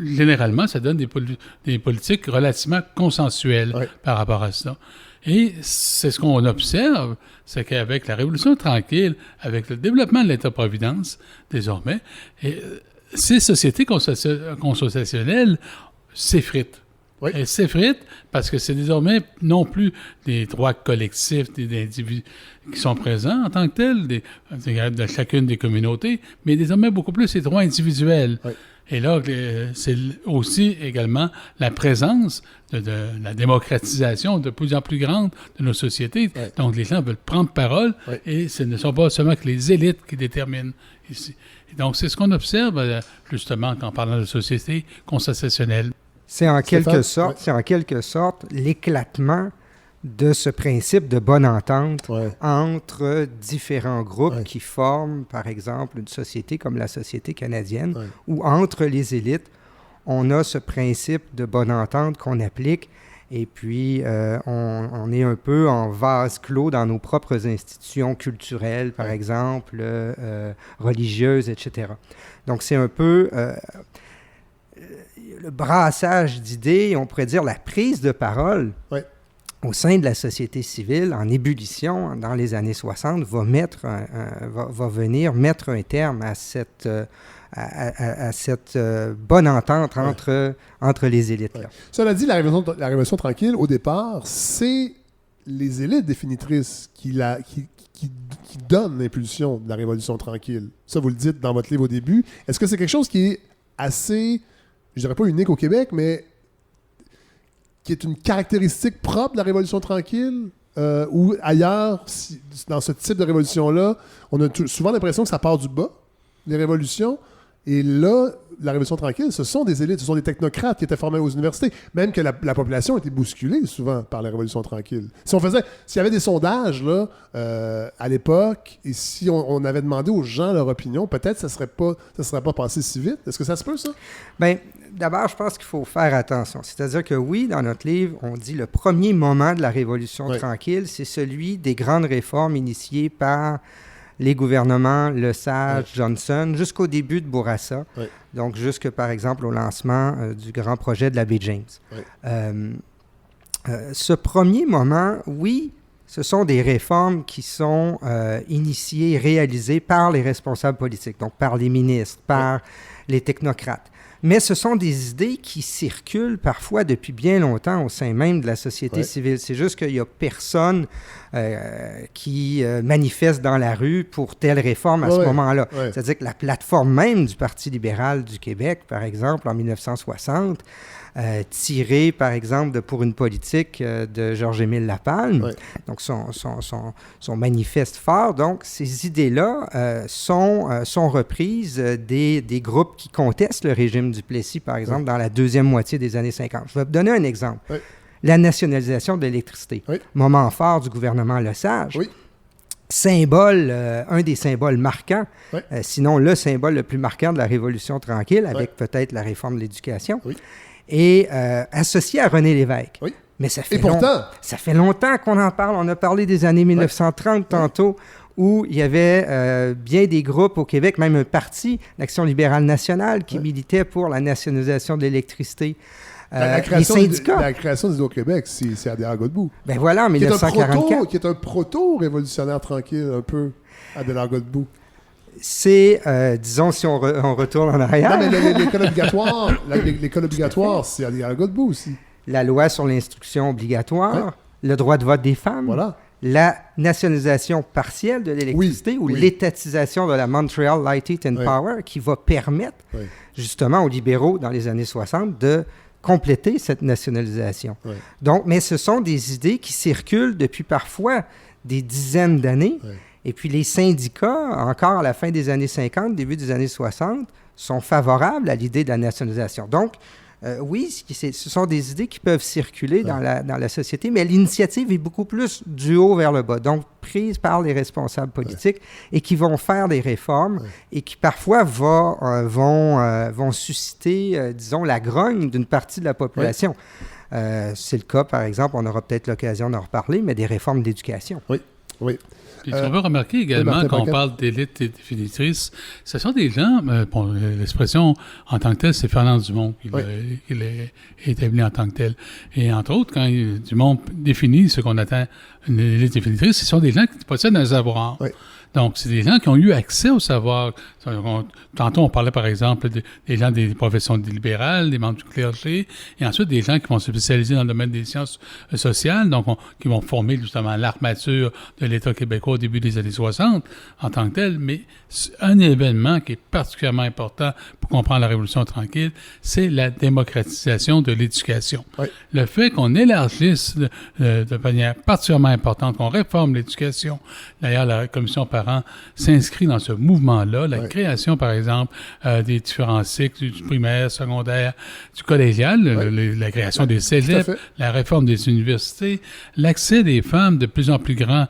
généralement, ça donne des politiques relativement consensuelles par rapport à ça. Et c'est ce qu'on observe, c'est qu'avec la Révolution tranquille, avec le développement de l'État-providence, désormais, ces sociétés consociationnelles s'effritent. Elles s'effritent parce que c'est désormais non plus des droits collectifs des individus qui sont présents en tant que tels, de chacune des communautés, mais désormais beaucoup plus ces droits individuels. Et là, c'est aussi également la présence de la démocratisation de plus en plus grande de nos sociétés. Donc, les gens veulent prendre parole et ce ne sont pas seulement que les élites qui déterminent ici. Et donc, c'est ce qu'on observe, justement, quand on parle de société consociationnelle. C'est en quelque sorte l'éclatement de ce principe de bonne entente entre différents groupes qui forment, par exemple, une société comme la société canadienne, ou entre les élites, on a ce principe de bonne entente qu'on applique, et puis on est un peu en vase clos dans nos propres institutions culturelles, par exemple, religieuses, etc. Donc, c'est un peu le brassage d'idées, on pourrait dire la prise de parole au sein de la société civile, en ébullition dans les années 60, va venir mettre un terme à cette bonne entente entre les élites-là. Cela dit, la Révolution tranquille, au départ, c'est les élites définitrices qui donnent l'impulsion de la Révolution tranquille. Ça, vous le dites dans votre livre au début. Est-ce que c'est quelque chose qui est assez, je dirais pas unique au Québec, mais qui est une caractéristique propre de la Révolution tranquille, ou ailleurs, dans ce type de révolution-là, on a souvent l'impression que ça part du bas, les révolutions, et là, la Révolution tranquille, ce sont des élites, ce sont des technocrates qui étaient formés aux universités, même que la population était bousculée souvent par la Révolution tranquille. S'il y avait des sondages là, à l'époque, et si on avait demandé aux gens leur opinion, peut-être ça serait pas passé si vite. Est-ce que ça se peut, ça? Bien, d'abord, je pense qu'il faut faire attention. C'est-à-dire que oui, dans notre livre, on dit le premier moment de la Révolution tranquille, c'est celui des grandes réformes initiées par les gouvernements Lesage, Johnson, jusqu'au début de Bourassa. Donc, jusque, par exemple, au lancement du grand projet de la baie James. Ce premier moment, oui, ce sont des réformes qui sont initiées, réalisées par les responsables politiques, donc par les ministres, par les technocrates. Mais ce sont des idées qui circulent parfois depuis bien longtemps au sein même de la société civile. C'est juste qu'il n'y a personne qui manifeste dans la rue pour telle réforme à ce moment-là. C'est-à-dire que la plateforme même du Parti libéral du Québec, par exemple, en 1960, tirée, par exemple, de Pour une politique de Georges-Émile Lapalme, donc son manifeste phare. Donc, ces idées-là sont reprises des groupes qui contestent le régime du Plessis, par exemple, dans la deuxième moitié des années 50. Je vais vous donner un exemple. La nationalisation de l'électricité, moment fort du gouvernement Lesage. symbole, un des symboles marquants, sinon le symbole le plus marquant de la Révolution tranquille, avec peut-être la réforme de l'éducation, et associé à René Lévesque. Oui. Mais ça fait ça fait longtemps qu'on en parle. On a parlé des années 1930 tantôt, où il y avait bien des groupes au Québec, même un parti, l'Action libérale nationale, qui militait pour la nationalisation de l'électricité. Les syndicats. La création d'Hydro-Québec, c'est Adélard Godbout. Ben voilà, en 1944. Qui est un proto-révolutionnaire tranquille, un peu, Adélard Godbout. C'est, disons, si on retourne en arrière... Non, mais l'école obligatoire, c'est Adélard Godbout aussi. La loi sur l'instruction obligatoire, le droit de vote des femmes, la nationalisation partielle de l'électricité ou l'étatisation de la Montreal Light, Heat and Power qui va permettre justement aux libéraux dans les années 60 de compléter cette nationalisation. Donc, mais ce sont des idées qui circulent depuis parfois des dizaines d'années. Et puis les syndicats, encore à la fin des années 50, début des années 60, sont favorables à l'idée de la nationalisation. Donc, oui, ce sont des idées qui peuvent circuler dans la société, mais l'initiative est beaucoup plus du haut vers le bas, donc prise par les responsables politiques et qui vont faire des réformes et qui parfois vont susciter, disons, la grogne d'une partie de la population. C'est le cas, par exemple, on aura peut-être l'occasion d'en reparler, mais des réformes d'éducation. Oui. Puis on veut remarquer également, quand on parle d'élite définitrice, ce sont des gens, l'expression en tant que telle, c'est Fernand Dumont qui l'a établi en tant que tel. Et entre autres, quand Dumont définit ce qu'on attend une élite définitrice, ce sont des gens qui possèdent un savoir. Donc, c'est des gens qui ont eu accès au savoir. Tantôt, on parlait, par exemple, des gens des professions libérales, des membres du clergé, et ensuite des gens qui vont se spécialiser dans le domaine des sciences sociales, donc qui vont former justement l'armature de l'État québécois au début des années 60 en tant que tel. Mais un événement qui est particulièrement important pour comprendre la Révolution tranquille, c'est la démocratisation de l'éducation. Le fait qu'on élargisse de manière particulièrement importante, qu'on réforme l'éducation. D'ailleurs, la Commission parents s'inscrit dans ce mouvement-là, la création, par exemple, des différents cycles, du primaire, secondaire, du collégial, la création des cégeps, la réforme des universités, l'accès des femmes de plus en plus grand,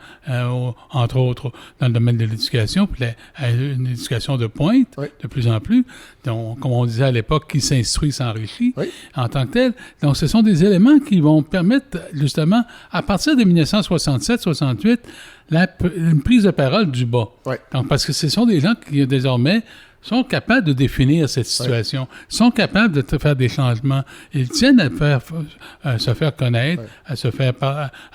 entre autres, dans le domaine de l'éducation, puis à une éducation de pointe, de plus en plus. Donc, comme on disait à l'époque, qui s'instruit s'enrichit en tant que tel. Donc, ce sont des éléments qui vont permettre, justement, à partir de 1967-68, une prise de parole du bas. Donc, parce que ce sont des gens qui, désormais, sont capables de définir cette situation, sont capables de faire des changements. Ils tiennent à se faire connaître, à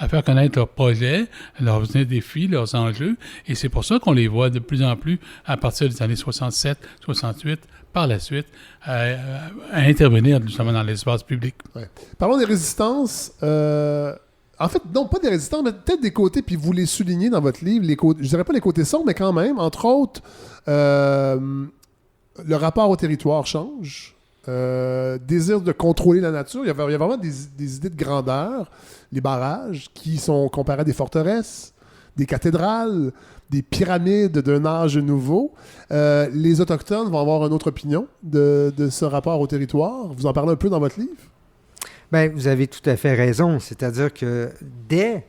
faire connaître leurs projets, leurs défis, leurs enjeux. Et c'est pour ça qu'on les voit de plus en plus, à partir des années 67, 68, par la suite, à intervenir justement dans l'espace public. Parlons des résistances. En fait, non, pas des résistants, mais peut-être des côtés, puis vous les soulignez dans votre livre, je dirais pas les côtés sombres, mais quand même, entre autres, le rapport au territoire change, désir de contrôler la nature, il y a vraiment des idées de grandeur, les barrages, qui sont comparés à des forteresses, des cathédrales, des pyramides d'un âge nouveau. Les Autochtones vont avoir une autre opinion de ce rapport au territoire. Vous en parlez un peu dans votre livre? Bien, vous avez tout à fait raison. C'est-à-dire que dès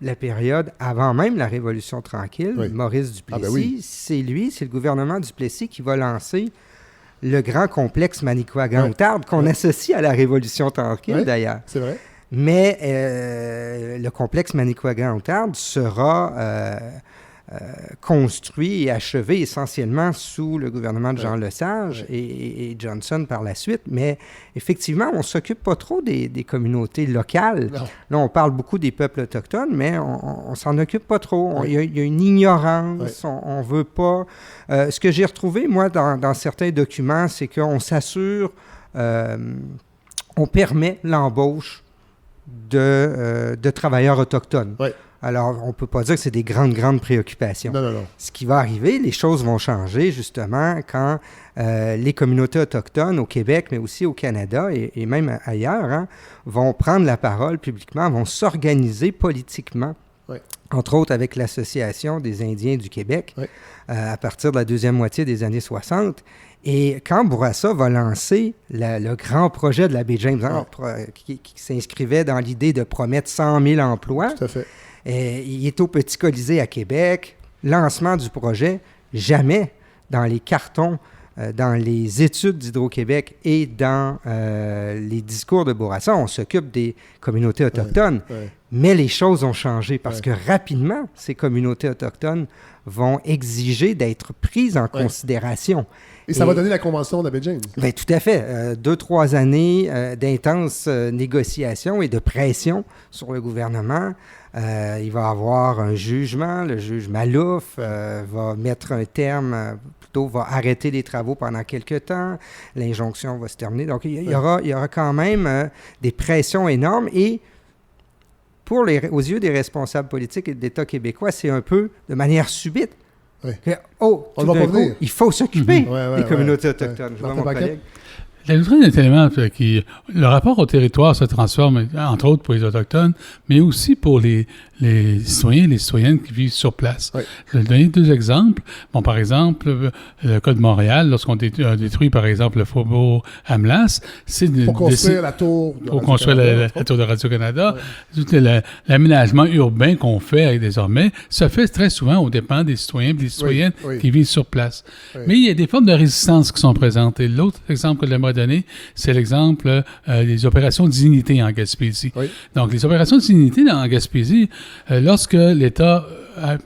la période avant même la Révolution tranquille, Maurice Duplessis, c'est le gouvernement Duplessis qui va lancer le grand complexe Manicouagan-Outarde qu'on associe à la Révolution tranquille, d'ailleurs. C'est vrai. Mais le complexe Manicouagan-Outarde sera construit et achevé essentiellement sous le gouvernement de Jean Lesage et Johnson par la suite. Mais effectivement, on ne s'occupe pas trop des communautés locales. Non. Là, on parle beaucoup des peuples autochtones, mais on ne s'en occupe pas trop. Il y a une ignorance. On ne veut pas... ce que j'ai retrouvé, moi, dans certains documents, c'est qu'on s'assure... on permet l'embauche de travailleurs autochtones. Alors, on ne peut pas dire que c'est des grandes préoccupations. Non. Ce qui va arriver, les choses vont changer, justement, quand les communautés autochtones au Québec, mais aussi au Canada et même ailleurs, vont prendre la parole publiquement, vont s'organiser politiquement, entre autres avec l'Association des Indiens du Québec, à partir de la deuxième moitié des années 60. Et quand Bourassa va lancer le grand projet de la baie James, qui s'inscrivait dans l'idée de promettre 100 000 emplois, tout à fait. Il est au Petit Colisée à Québec. Lancement du projet, jamais dans les cartons, dans les études d'Hydro-Québec et dans les discours de Bourassa, on s'occupe des communautés autochtones. Mais les choses ont changé parce que rapidement, ces communautés autochtones vont exiger d'être prises en considération. Et ça va donner la Convention d'Abbé James. Bien, tout à fait. 2-3 années d'intenses négociations et de pression sur le gouvernement. Il va y avoir un jugement. Le juge Malouf va mettre un terme, plutôt va arrêter les travaux pendant quelques temps. L'injonction va se terminer. Donc, il y aura quand même des pressions énormes. Et aux yeux des responsables politiques et de l'État québécois, c'est un peu de manière subite. Tout d'un coup, il faut s'occuper des communautés autochtones. Je vois mon collègue. J'ajouterais un élément le rapport au territoire se transforme, entre autres pour les Autochtones, mais aussi pour les citoyens et les citoyennes qui vivent sur place. Je vais donner 2 exemples. Bon, par exemple, le cas de Montréal, lorsqu'on détruit, par exemple, le faubourg Amlas, c'est pour construire la tour de Radio-Canada. Tout l'aménagement urbain qu'on fait désormais se fait très souvent aux dépens des citoyens et des citoyennes qui vivent sur place. Mais il y a des formes de résistance qui sont présentes. Et l'autre exemple que j'aimerais donner, c'est l'exemple des opérations Dignité en Gaspésie. Donc, les opérations Dignité en Gaspésie, lorsque l'État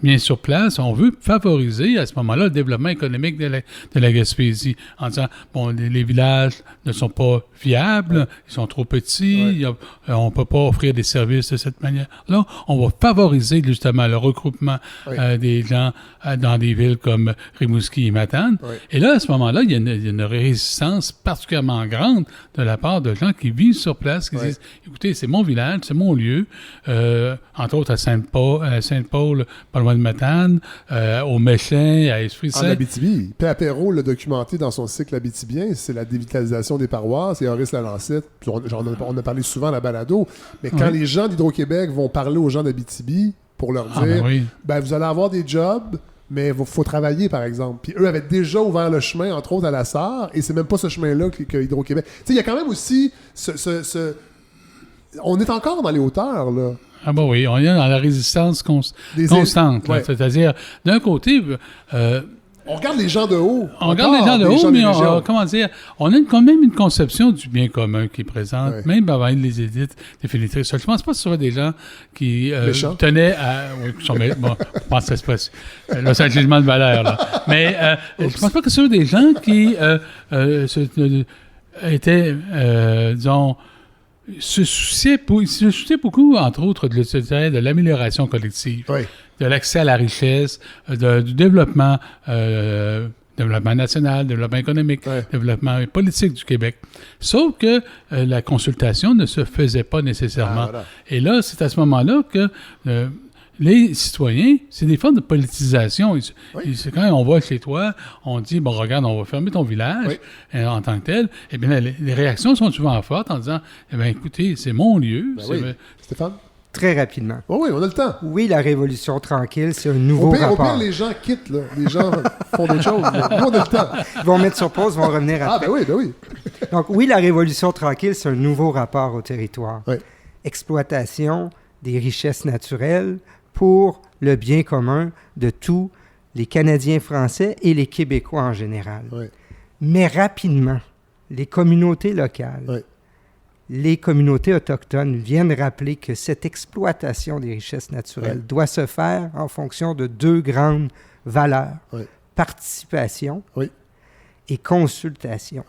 bien sur place, on veut favoriser à ce moment-là le développement économique de la Gaspésie en disant, bon, les villages ne sont pas viables, ils sont trop petits, on ne peut pas offrir des services de cette manière-là. On va favoriser justement le regroupement des gens dans des villes comme Rimouski et Matane. Et là, à ce moment-là, il y a une résistance particulièrement grande de la part de gens qui vivent sur place, qui disent, écoutez, c'est mon village, c'est mon lieu, entre autres à Sainte-Paul, pas loin de Matane, au Méchin, à Esprit-Saint. En Abitibi. P. Apéro l'a documenté dans son cycle abitibien, c'est la dévitalisation des paroisses, et Horace Lalancette, on a parlé souvent à la balado, mais quand les gens d'Hydro-Québec vont parler aux gens d'Abitibi pour leur dire, vous allez avoir des jobs, mais il faut travailler, par exemple. Puis eux avaient déjà ouvert le chemin, entre autres, à la Sarre, et c'est même pas ce chemin-là que Hydro-Québec... Tu sais, il y a quand même aussi on est encore dans les hauteurs, là. Ah ben oui, on est dans la résistance constante. C'est-à-dire, d'un côté... on regarde les gens de haut. On regarde les gens de haut, mais on a quand même une conception du bien commun qui est présente, même avant les édites définitives. Je ne pense pas que ce soit des gens qui tenaient à... bon, je pense que c'est un jugement de valeur, là. Mais je ne pense pas que ce soit des gens qui étaient, disons... se souciait beaucoup, entre autres, de l'amélioration collective, de l'accès à la richesse, du développement national, développement économique, développement politique du Québec. Sauf que la consultation ne se faisait pas nécessairement. Et là, c'est à ce moment-là que... les citoyens, c'est des formes de politisation. C'est quand on va chez toi, on dit, bon, regarde, on va fermer ton village en tant que tel. Eh bien, les réactions sont souvent fortes en disant, eh bien, écoutez, c'est mon lieu. Stéphane? Très rapidement. Oui, on a le temps. Oui, la Révolution tranquille, c'est un nouveau rapport. Au pire, les gens quittent, là. Les gens font d'autres choses. Nous, on a le temps. Ils vont mettre sur pause, ils vont revenir après. Ah, ben oui. Donc, oui, la Révolution tranquille, c'est un nouveau rapport au territoire. Exploitation des richesses naturelles, pour le bien commun de tous les Canadiens français et les Québécois en général. Mais rapidement, les communautés locales, les communautés autochtones viennent rappeler que cette exploitation des richesses naturelles doit se faire en fonction de 2 grandes valeurs, participation et consultation.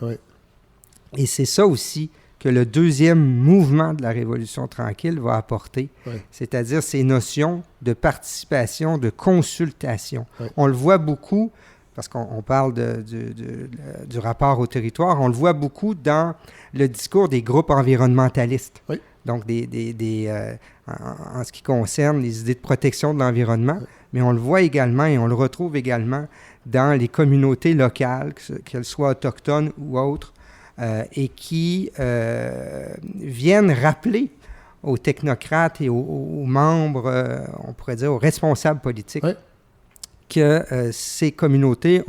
Et c'est ça aussi que le deuxième mouvement de la Révolution tranquille va apporter, c'est-à-dire ces notions de participation, de consultation. On le voit beaucoup, parce qu'on parle du rapport au territoire, on le voit beaucoup dans le discours des groupes environnementalistes. Donc, en ce qui concerne les idées de protection de l'environnement, mais on le voit également et on le retrouve également dans les communautés locales, qu'elles soient autochtones ou autres, et qui viennent rappeler aux technocrates et aux membres, on pourrait dire aux responsables politiques, que ces communautés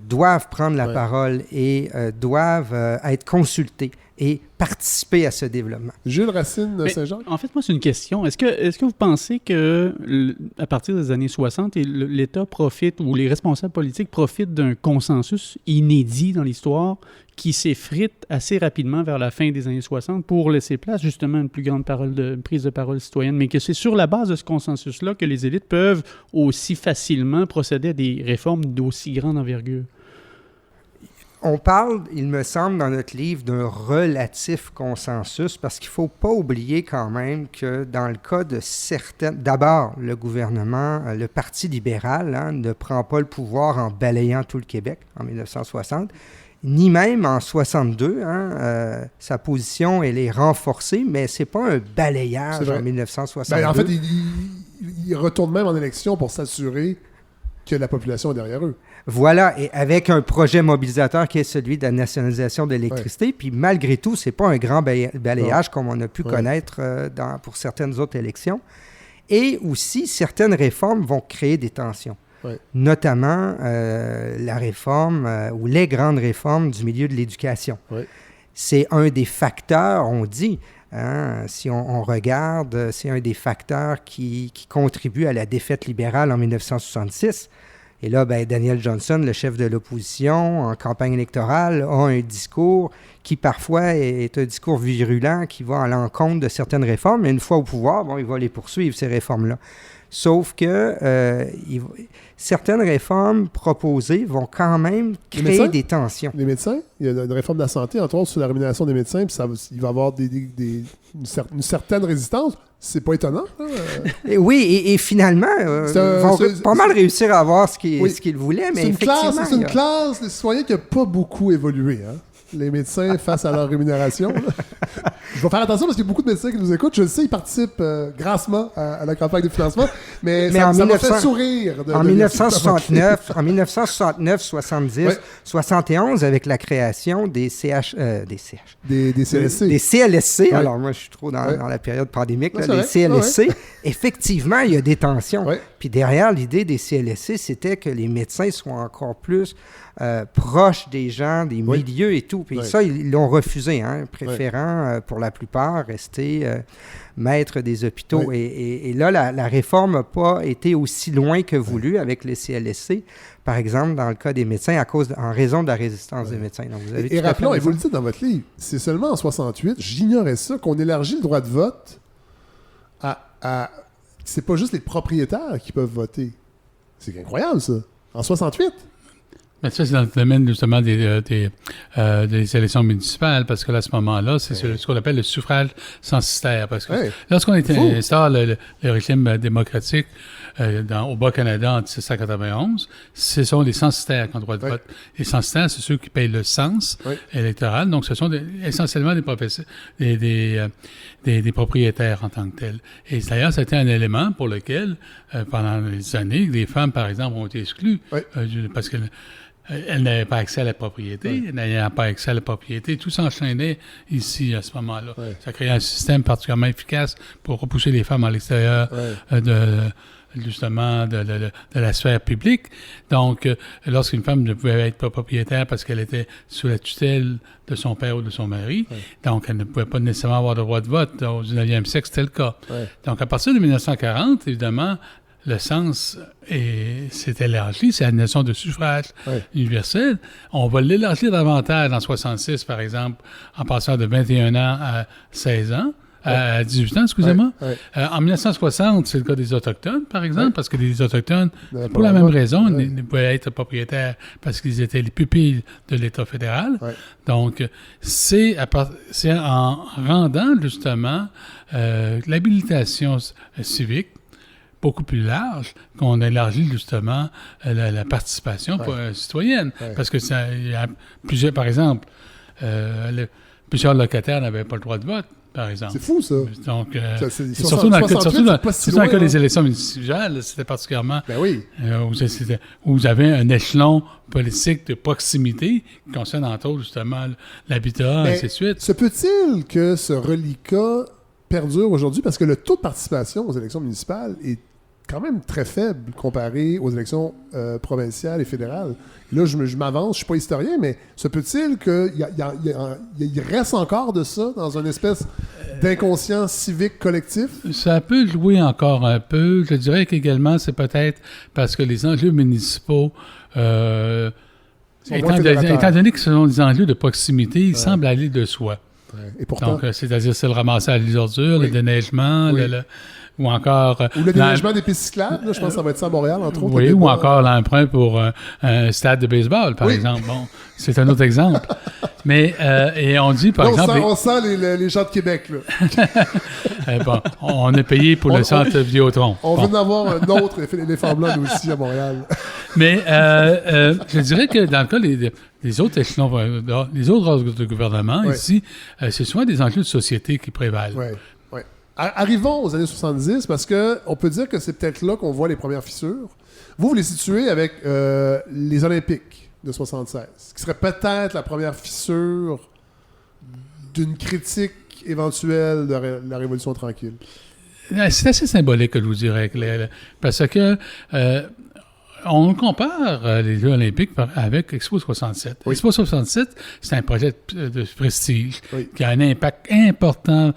doivent prendre la parole et doivent être consultées et participer à ce développement. Jules Racine Saint-Jacques? En fait, moi, c'est une question. Est-ce que vous pensez que, à partir des années 60, l'État profite, ou les responsables politiques profitent d'un consensus inédit dans l'histoire qui s'effrite assez rapidement vers la fin des années 60 pour laisser place justement à une plus grande prise de parole citoyenne, mais que c'est sur la base de ce consensus-là que les élites peuvent aussi facilement procéder à des réformes d'aussi grande envergure? On parle, il me semble, dans notre livre d'un relatif consensus parce qu'il ne faut pas oublier quand même que dans le cas de certaines... D'abord, le gouvernement, le Parti libéral ne prend pas le pouvoir en balayant tout le Québec en 1960, ni même en 62. Sa position, elle est renforcée, mais ce n'est pas un balayage en 1962. En fait, il retourne même en élection pour s'assurer que la population est derrière eux. Voilà, et avec un projet mobilisateur qui est celui de la nationalisation de l'électricité. Puis malgré tout, ce n'est pas un grand balayage comme on a pu connaître pour certaines autres élections. Et aussi, certaines réformes vont créer des tensions. Notamment la réforme ou les grandes réformes du milieu de l'éducation. C'est un des facteurs, on dit, si on regarde, c'est un des facteurs qui contribue à la défaite libérale en 1966. Et là, Daniel Johnson, le chef de l'opposition en campagne électorale, a un discours qui parfois est un discours virulent qui va à l'encontre de certaines réformes. Mais une fois au pouvoir, il va les poursuivre, ces réformes-là. Sauf que certaines réformes proposées vont quand même créer des tensions. Les médecins, il y a une réforme de la santé, entre autres, sur la rémunération des médecins, puis il va y avoir une certaine résistance. C'est pas étonnant. Oui, et finalement, ils vont pas mal réussir à avoir ce qu'ils voulaient, mais c'est une classe de citoyens qui n'a pas beaucoup évolué, les médecins face à leur rémunération. Je vais faire attention parce qu'il y a beaucoup de médecins qui nous écoutent. Je le sais, ils participent grassement à la campagne de financement, mais ça m'a fait sourire. En 1969, 70, 71, avec la création des CLSC. Des CLSC. Alors moi, je suis trop dans la période pandémique. Les CLSC, effectivement, il y a des tensions. Puis derrière, l'idée des CLSC, c'était que les médecins soient encore plus proches des gens, des milieux et tout. Puis ça, ils l'ont refusé, préférant pour la plupart rester maître des hôpitaux. Et là, la réforme n'a pas été aussi loin que voulu avec les CLSC, par exemple, dans le cas des médecins, en raison de la résistance des médecins. Donc, vous avez et rappelons, et vous le dites dans votre livre, c'est seulement en 68, j'ignorais ça, qu'on élargit le droit de vote à c'est pas juste les propriétaires qui peuvent voter. C'est incroyable, ça. En 68. Mais ça, c'est dans le domaine justement des élections municipales, parce que là, à ce moment-là, c'est ce qu'on appelle le suffrage censitaire. Parce que lorsqu'on instaure le régime démocratique au Bas-Canada en 1791, ce sont les censitaires qui ont le droit de vote. Les censitaires, c'est ceux qui payent le cens électoral. Donc, ce sont essentiellement des propriétaires en tant que tels. Et d'ailleurs, c'était un élément pour lequel, pendant des années, les femmes, par exemple, ont été exclues parce que elles n'avaient pas accès à la propriété, elles n'avaient pas accès à la propriété. Tout s'enchaînait ici, à ce moment-là. Ça créait un système particulièrement efficace pour repousser les femmes à l'extérieur justement de la sphère publique. Donc, lorsqu'une femme ne pouvait être pas propriétaire parce qu'elle était sous la tutelle de son père ou de son mari, donc elle ne pouvait pas nécessairement avoir de droit de vote. Au 19e siècle, c'était le cas. Donc, à partir de 1940, évidemment, le sens s'est élargi, c'est la notion de suffrage universel. On va l'élargir davantage en 66, par exemple, en passant de 21 ans à 16 ans. À 18 ans, excusez-moi. En 1960, c'est le cas des Autochtones, par exemple, parce que les Autochtones, pour la même raison, ne pouvaient être propriétaires parce qu'ils étaient les pupilles de l'État fédéral. Donc, c'est en rendant, justement, l'habilitation civique beaucoup plus large qu'on élargit, justement, la participation citoyenne. Parce que il y a plusieurs, par exemple, plusieurs locataires n'avaient pas le droit de vote. Par exemple. C'est fou, ça. Donc, surtout dans le cas des élections municipales, c'était particulièrement où vous avez un échelon politique de proximité qui concerne, entre autres, justement, l'habitat, et ainsi de suite. Se peut-il que ce reliquat perdure aujourd'hui? Parce que le taux de participation aux élections municipales est quand même très faible comparé aux élections provinciales et fédérales. Là, je m'avance, je ne suis pas historien, mais se peut-il qu'il reste encore de ça dans une espèce d'inconscient civique collectif? Ça peut jouer encore un peu. Je dirais qu'également, c'est peut-être parce que les enjeux municipaux, étant donné que ce sont des enjeux de proximité, ils semblent aller de soi. Ouais. Et pourtant, donc, c'est-à-dire, c'est le ramassage des ordures, le déneigement, ou encore... Ou le déneigement des pistes cyclables, là, je pense que ça va être ça à Montréal, entre autres. Oui, ou encore l'emprunt pour un stade de baseball, par exemple. Bon, c'est un autre exemple. Mais, et on dit, par exemple... On sent les gens de Québec, là. Bon, on est payé pour le centre Vidéotron. On veut en avoir un autre éléphant blanc, nous aussi, à Montréal. Mais je dirais que dans le cas des autres échelons, les autres ordres de gouvernement, ici, c'est souvent des enjeux de société qui prévalent. Oui. Arrivons aux années 70, parce qu'on peut dire que c'est peut-être là qu'on voit les premières fissures. Vous les situez avec les Olympiques de 76, qui serait peut-être la première fissure d'une critique éventuelle de la Révolution tranquille. C'est assez symbolique, je vous dirais, parce que on compare les Jeux olympiques avec Expo 67. Oui. Expo 67, c'est un projet de prestige qui a un impact important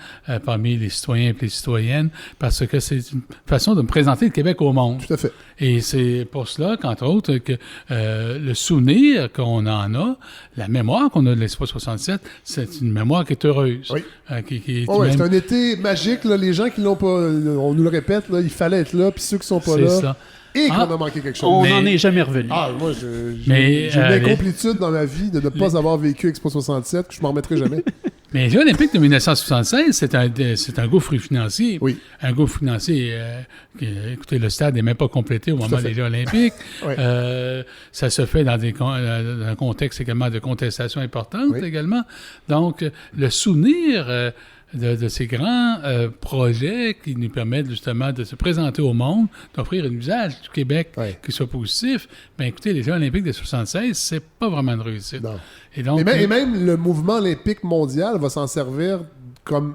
parmi les citoyens et les citoyennes parce que c'est une façon de présenter le Québec au monde. Tout à fait. Et c'est pour cela, qu'entre autres, que le souvenir qu'on en a, la mémoire qu'on a de l'Expo 67, c'est une mémoire qui est heureuse. Oui. C'est un été magique. Là. Les gens qui l'ont pas, on nous le répète, là, il fallait être là, puis ceux qui sont pas là... Ça. Et qu'on a manqué quelque chose. On n'en est jamais revenu. Moi, j'ai une incomplétude dans ma vie de ne pas avoir vécu Expo 67, que je ne m'en remettrai jamais. Mais les Jeux olympiques de 1976, c'est un gouffre financier. Oui. Un gouffre financier. Écoutez, le stade n'est même pas complété au moment des Jeux olympiques. Oui. Ça se fait dans un contexte également de contestation importante également. Donc, le souvenir... De ces grands projets qui nous permettent justement de se présenter au monde, d'offrir un usage du Québec qui soit positif, bien écoutez, les Jeux olympiques de 76, c'est pas vraiment une réussite. Non. Et donc, et même le mouvement olympique mondial va s'en servir comme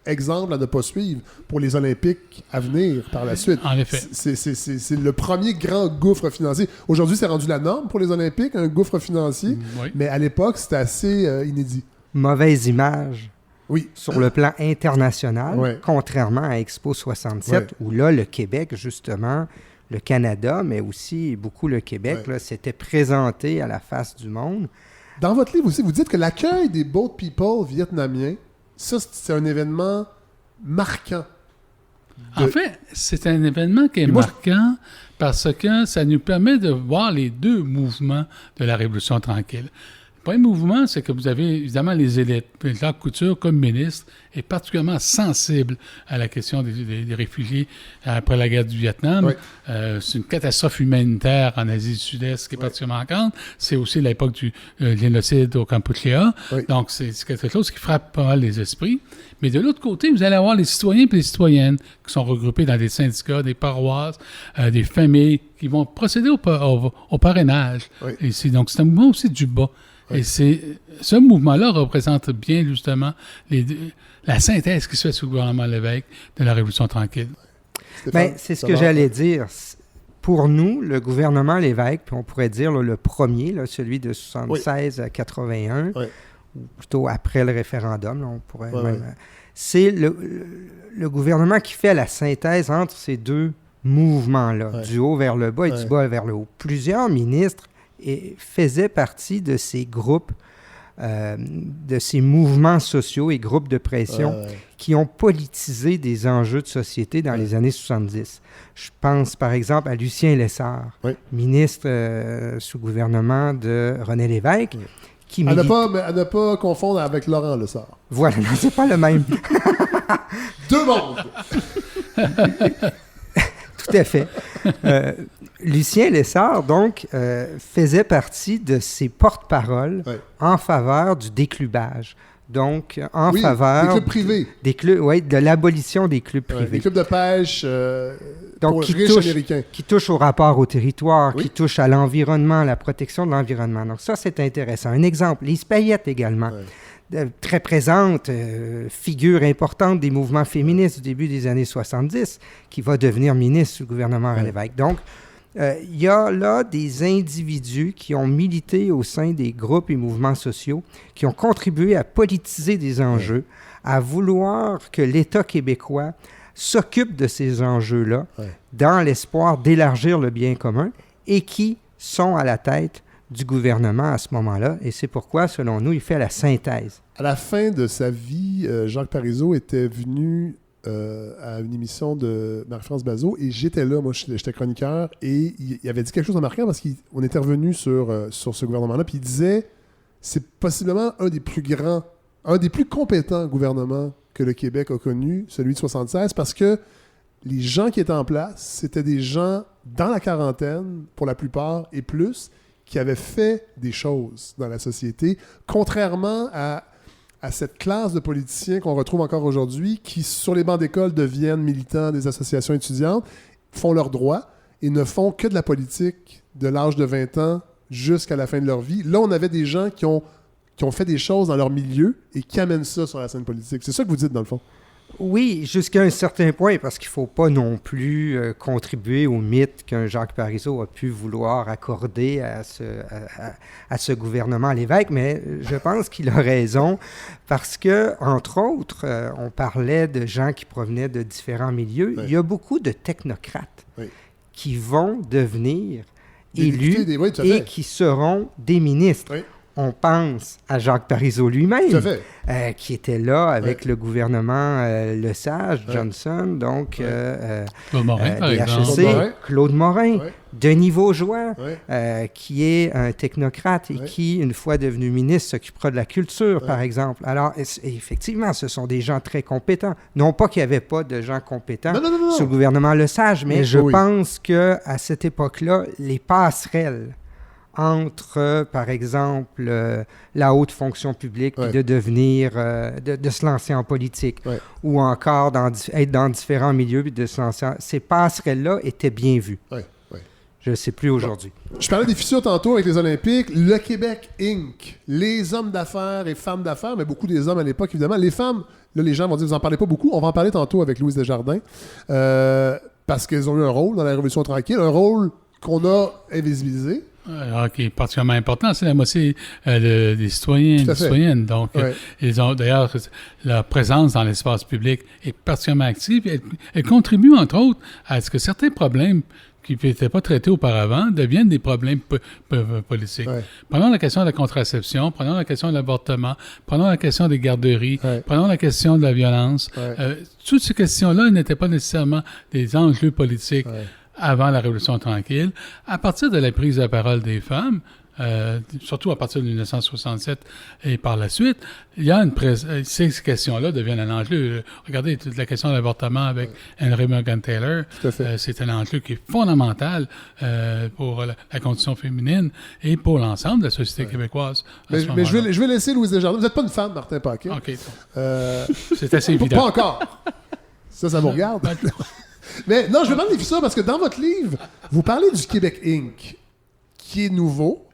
exemple à ne pas suivre pour les Olympiques à venir par la suite. En effet. C'est le premier grand gouffre financier. Aujourd'hui, c'est rendu la norme pour les Olympiques, un gouffre financier, mais à l'époque, c'était assez inédit. Mauvaise image. Oui. Sur le plan international, contrairement à Expo 67, où là, le Québec, justement, le Canada, mais aussi beaucoup le Québec, là, s'était présenté à la face du monde. Dans votre livre aussi, vous dites que l'accueil des boat people vietnamiens, ça, c'est un événement marquant. En fait, c'est un événement qui est marquant parce que ça nous permet de voir les deux mouvements de la Révolution tranquille. Le premier mouvement, c'est que vous avez évidemment les élites. Jacques Couture, comme ministre, est particulièrement sensible à la question des réfugiés après la guerre du Vietnam. C'est une catastrophe humanitaire en Asie du Sud-Est qui est particulièrement marquante. C'est aussi l'époque du génocide au Kampuchea. Donc, c'est quelque chose qui frappe pas mal les esprits. Mais de l'autre côté, vous allez avoir les citoyens et les citoyennes qui sont regroupés dans des syndicats, des paroisses, des familles qui vont procéder au parrainage. Ici. Donc, c'est un mouvement aussi du bas. Et ce mouvement-là représente bien, justement, la synthèse qui se fait sous le gouvernement Lévesque de la Révolution tranquille. Bien, c'est ce que j'allais dire. Pour nous, le gouvernement Lévesque, puis on pourrait dire là, le premier, là, celui de 76 à 81, ou plutôt après le référendum, là, on pourrait c'est le gouvernement qui fait la synthèse entre ces deux mouvements-là, du haut vers le bas et du bas vers le haut. Plusieurs ministres faisaient partie de ces groupes, de ces mouvements sociaux et groupes de pression qui ont politisé des enjeux de société dans les années 70. Je pense par exemple à Lucien Lessard, ministre sous gouvernement de René Lévesque, qui à ne pas confondre avec Laurent Lessard. Voilà, c'est pas le même. Deux mondes! Tout à fait. Lucien Lessard, donc, faisait partie de ces porte-paroles en faveur du déclubage. Donc, en faveur... des clubs privés. De l'abolition des clubs privés. Des clubs de pêche donc, pour riches américains. Qui touchent au rapport au territoire, qui touchent à l'environnement, à la protection de l'environnement. Donc, ça, c'est intéressant. Un exemple, Lise Payette également. très présente, figure importante des mouvements féministes du début des années 70, qui va devenir ministre du gouvernement René-Lévesque. Donc, il y a là des individus qui ont milité au sein des groupes et mouvements sociaux, qui ont contribué à politiser des enjeux, à vouloir que l'État québécois s'occupe de ces enjeux-là dans l'espoir d'élargir le bien commun et qui sont à la tête du gouvernement à ce moment-là. Et c'est pourquoi, selon nous, il fait la synthèse. À la fin de sa vie, Jacques Parizeau était venu à une émission de Marie-France Bazot et j'étais là, moi j'étais chroniqueur et il avait dit quelque chose de marquant parce qu'on était revenu sur ce gouvernement-là puis il disait c'est possiblement un des plus compétents gouvernements que le Québec a connu, celui de 76, parce que les gens qui étaient en place, c'était des gens dans la quarantaine, pour la plupart, et plus, qui avaient fait des choses dans la société, contrairement à cette classe de politiciens qu'on retrouve encore aujourd'hui, qui, sur les bancs d'école, deviennent militants des associations étudiantes, font leurs droits et ne font que de la politique de l'âge de 20 ans jusqu'à la fin de leur vie. Là, on avait des gens qui ont fait des choses dans leur milieu et qui amènent ça sur la scène politique. C'est ça que vous dites, dans le fond? Oui, jusqu'à un certain point, parce qu'il ne faut pas non plus contribuer au mythe qu'un Jacques Parizeau a pu vouloir accorder à ce gouvernement Lévesque, mais je pense qu'il a raison, parce que, entre autres, on parlait de gens qui provenaient de différents milieux. Il y a beaucoup de technocrates qui vont devenir élus et qui seront des ministres. On pense à Jacques Parizeau lui-même, qui était là avec le gouvernement Lesage, Johnson, donc Claude Morin, par exemple. DHEC, Claude Morin, Denis Vaugeois, qui est un technocrate et qui, une fois devenu ministre, s'occupera de la culture, par exemple. Alors, effectivement, ce sont des gens très compétents. Non pas qu'il n'y avait pas de gens compétents sur le gouvernement Lesage, mais je pense qu'à cette époque-là, les passerelles entre, par exemple, la haute fonction publique, puis de devenir, de se lancer en politique, ou encore être dans différents milieux, puis de se lancer ces passerelles-là étaient bien vues. Je ne sais plus aujourd'hui. Je parlais des fissures tantôt avec les Olympiques. Le Québec Inc., les hommes d'affaires et femmes d'affaires, mais beaucoup des hommes à l'époque, évidemment. Les femmes, là, les gens vont dire, vous n'en parlez pas beaucoup. On va en parler tantôt avec Louise Desjardins, parce qu'elles ont eu un rôle dans la Révolution tranquille, un rôle qu'on a invisibilisé. Alors, qui est particulièrement important, c'est la moitié des citoyens et des citoyennes. Donc, ils ont d'ailleurs, leur présence dans l'espace public est particulièrement active. Elle contribue, entre autres, à ce que certains problèmes qui n'étaient pas traités auparavant deviennent des problèmes politiques. Prenons la question de la contraception, prenons la question de l'avortement, prenons la question des garderies, prenons la question de la violence. Toutes ces questions-là n'étaient pas nécessairement des enjeux politiques avant la Révolution tranquille. À partir de la prise de parole des femmes, surtout à partir de 1967 et par la suite, il y a ces questions-là deviennent un enjeu. Regardez toute la question de l'avortement avec Henry Morgan Taylor. C'est un enjeu qui est fondamental pour la condition féminine et pour l'ensemble de la société québécoise. Mais je vais laisser Louise Desjardins. Vous n'êtes pas une femme, Martin Paquet. OK. C'est assez évident. Pas encore. Ça vous regarde. Mais non, je vais parler des fissures parce que dans votre livre, vous parlez du Québec Inc., qui est nouveau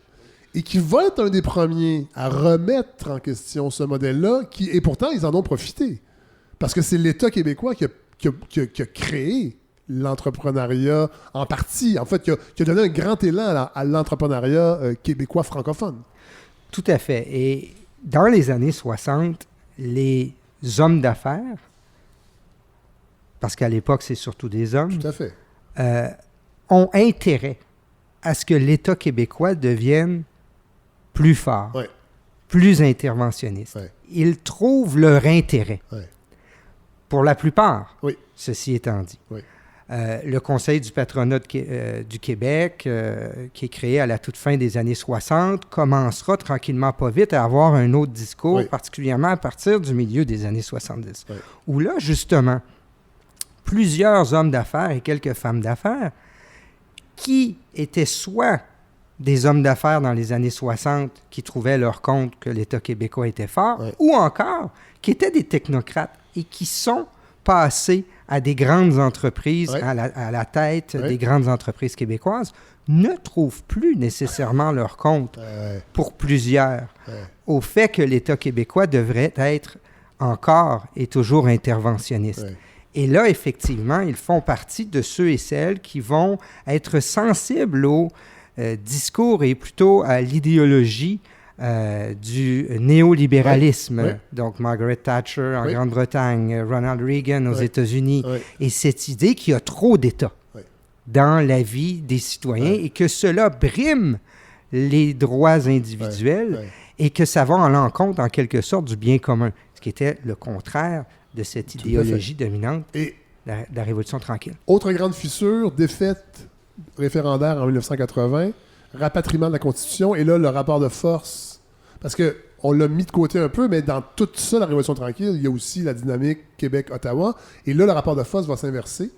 et qui va être un des premiers à remettre en question ce modèle-là, et pourtant, ils en ont profité. Parce que c'est l'État québécois qui a créé l'entrepreneuriat en partie, en fait, qui a donné un grand élan à l'entrepreneuriat québécois francophone. Tout à fait. Et dans les années 60, les hommes d'affaires, parce qu'à l'époque, c'est surtout des hommes, tout à fait, ont intérêt à ce que l'État québécois devienne plus fort, plus interventionniste. Ils trouvent leur intérêt. Pour la plupart, ceci étant dit. Le Conseil du patronat du Québec, qui est créé à la toute fin des années 60, commencera tranquillement pas vite à avoir un autre discours, particulièrement à partir du milieu des années 70. Où là, justement, plusieurs hommes d'affaires et quelques femmes d'affaires qui étaient soit des hommes d'affaires dans les années 60 qui trouvaient leur compte que l'État québécois était fort, ou encore qui étaient des technocrates et qui sont passer à des grandes entreprises, à la tête des grandes entreprises québécoises, ne trouvent plus nécessairement leur compte pour plusieurs au fait que l'État québécois devrait être encore et toujours interventionniste. Et là, effectivement, ils font partie de ceux et celles qui vont être sensibles au discours et plutôt à l'idéologie du néolibéralisme. Donc, Margaret Thatcher en Grande-Bretagne, Ronald Reagan aux États-Unis. Et cette idée qu'il y a trop d'État dans la vie des citoyens et que cela brime les droits individuels et que ça va en l'encontre, en quelque sorte, du bien commun, ce qui était le contraire de cette idéologie dominante de la Révolution tranquille. Autre grande fissure, défaite référendaire en 1980, rapatriement de la Constitution, et là, le rapport de force, parce qu'on l'a mis de côté un peu, mais dans tout ça, la Révolution tranquille, il y a aussi la dynamique Québec-Ottawa, et là, le rapport de force va s'inverser.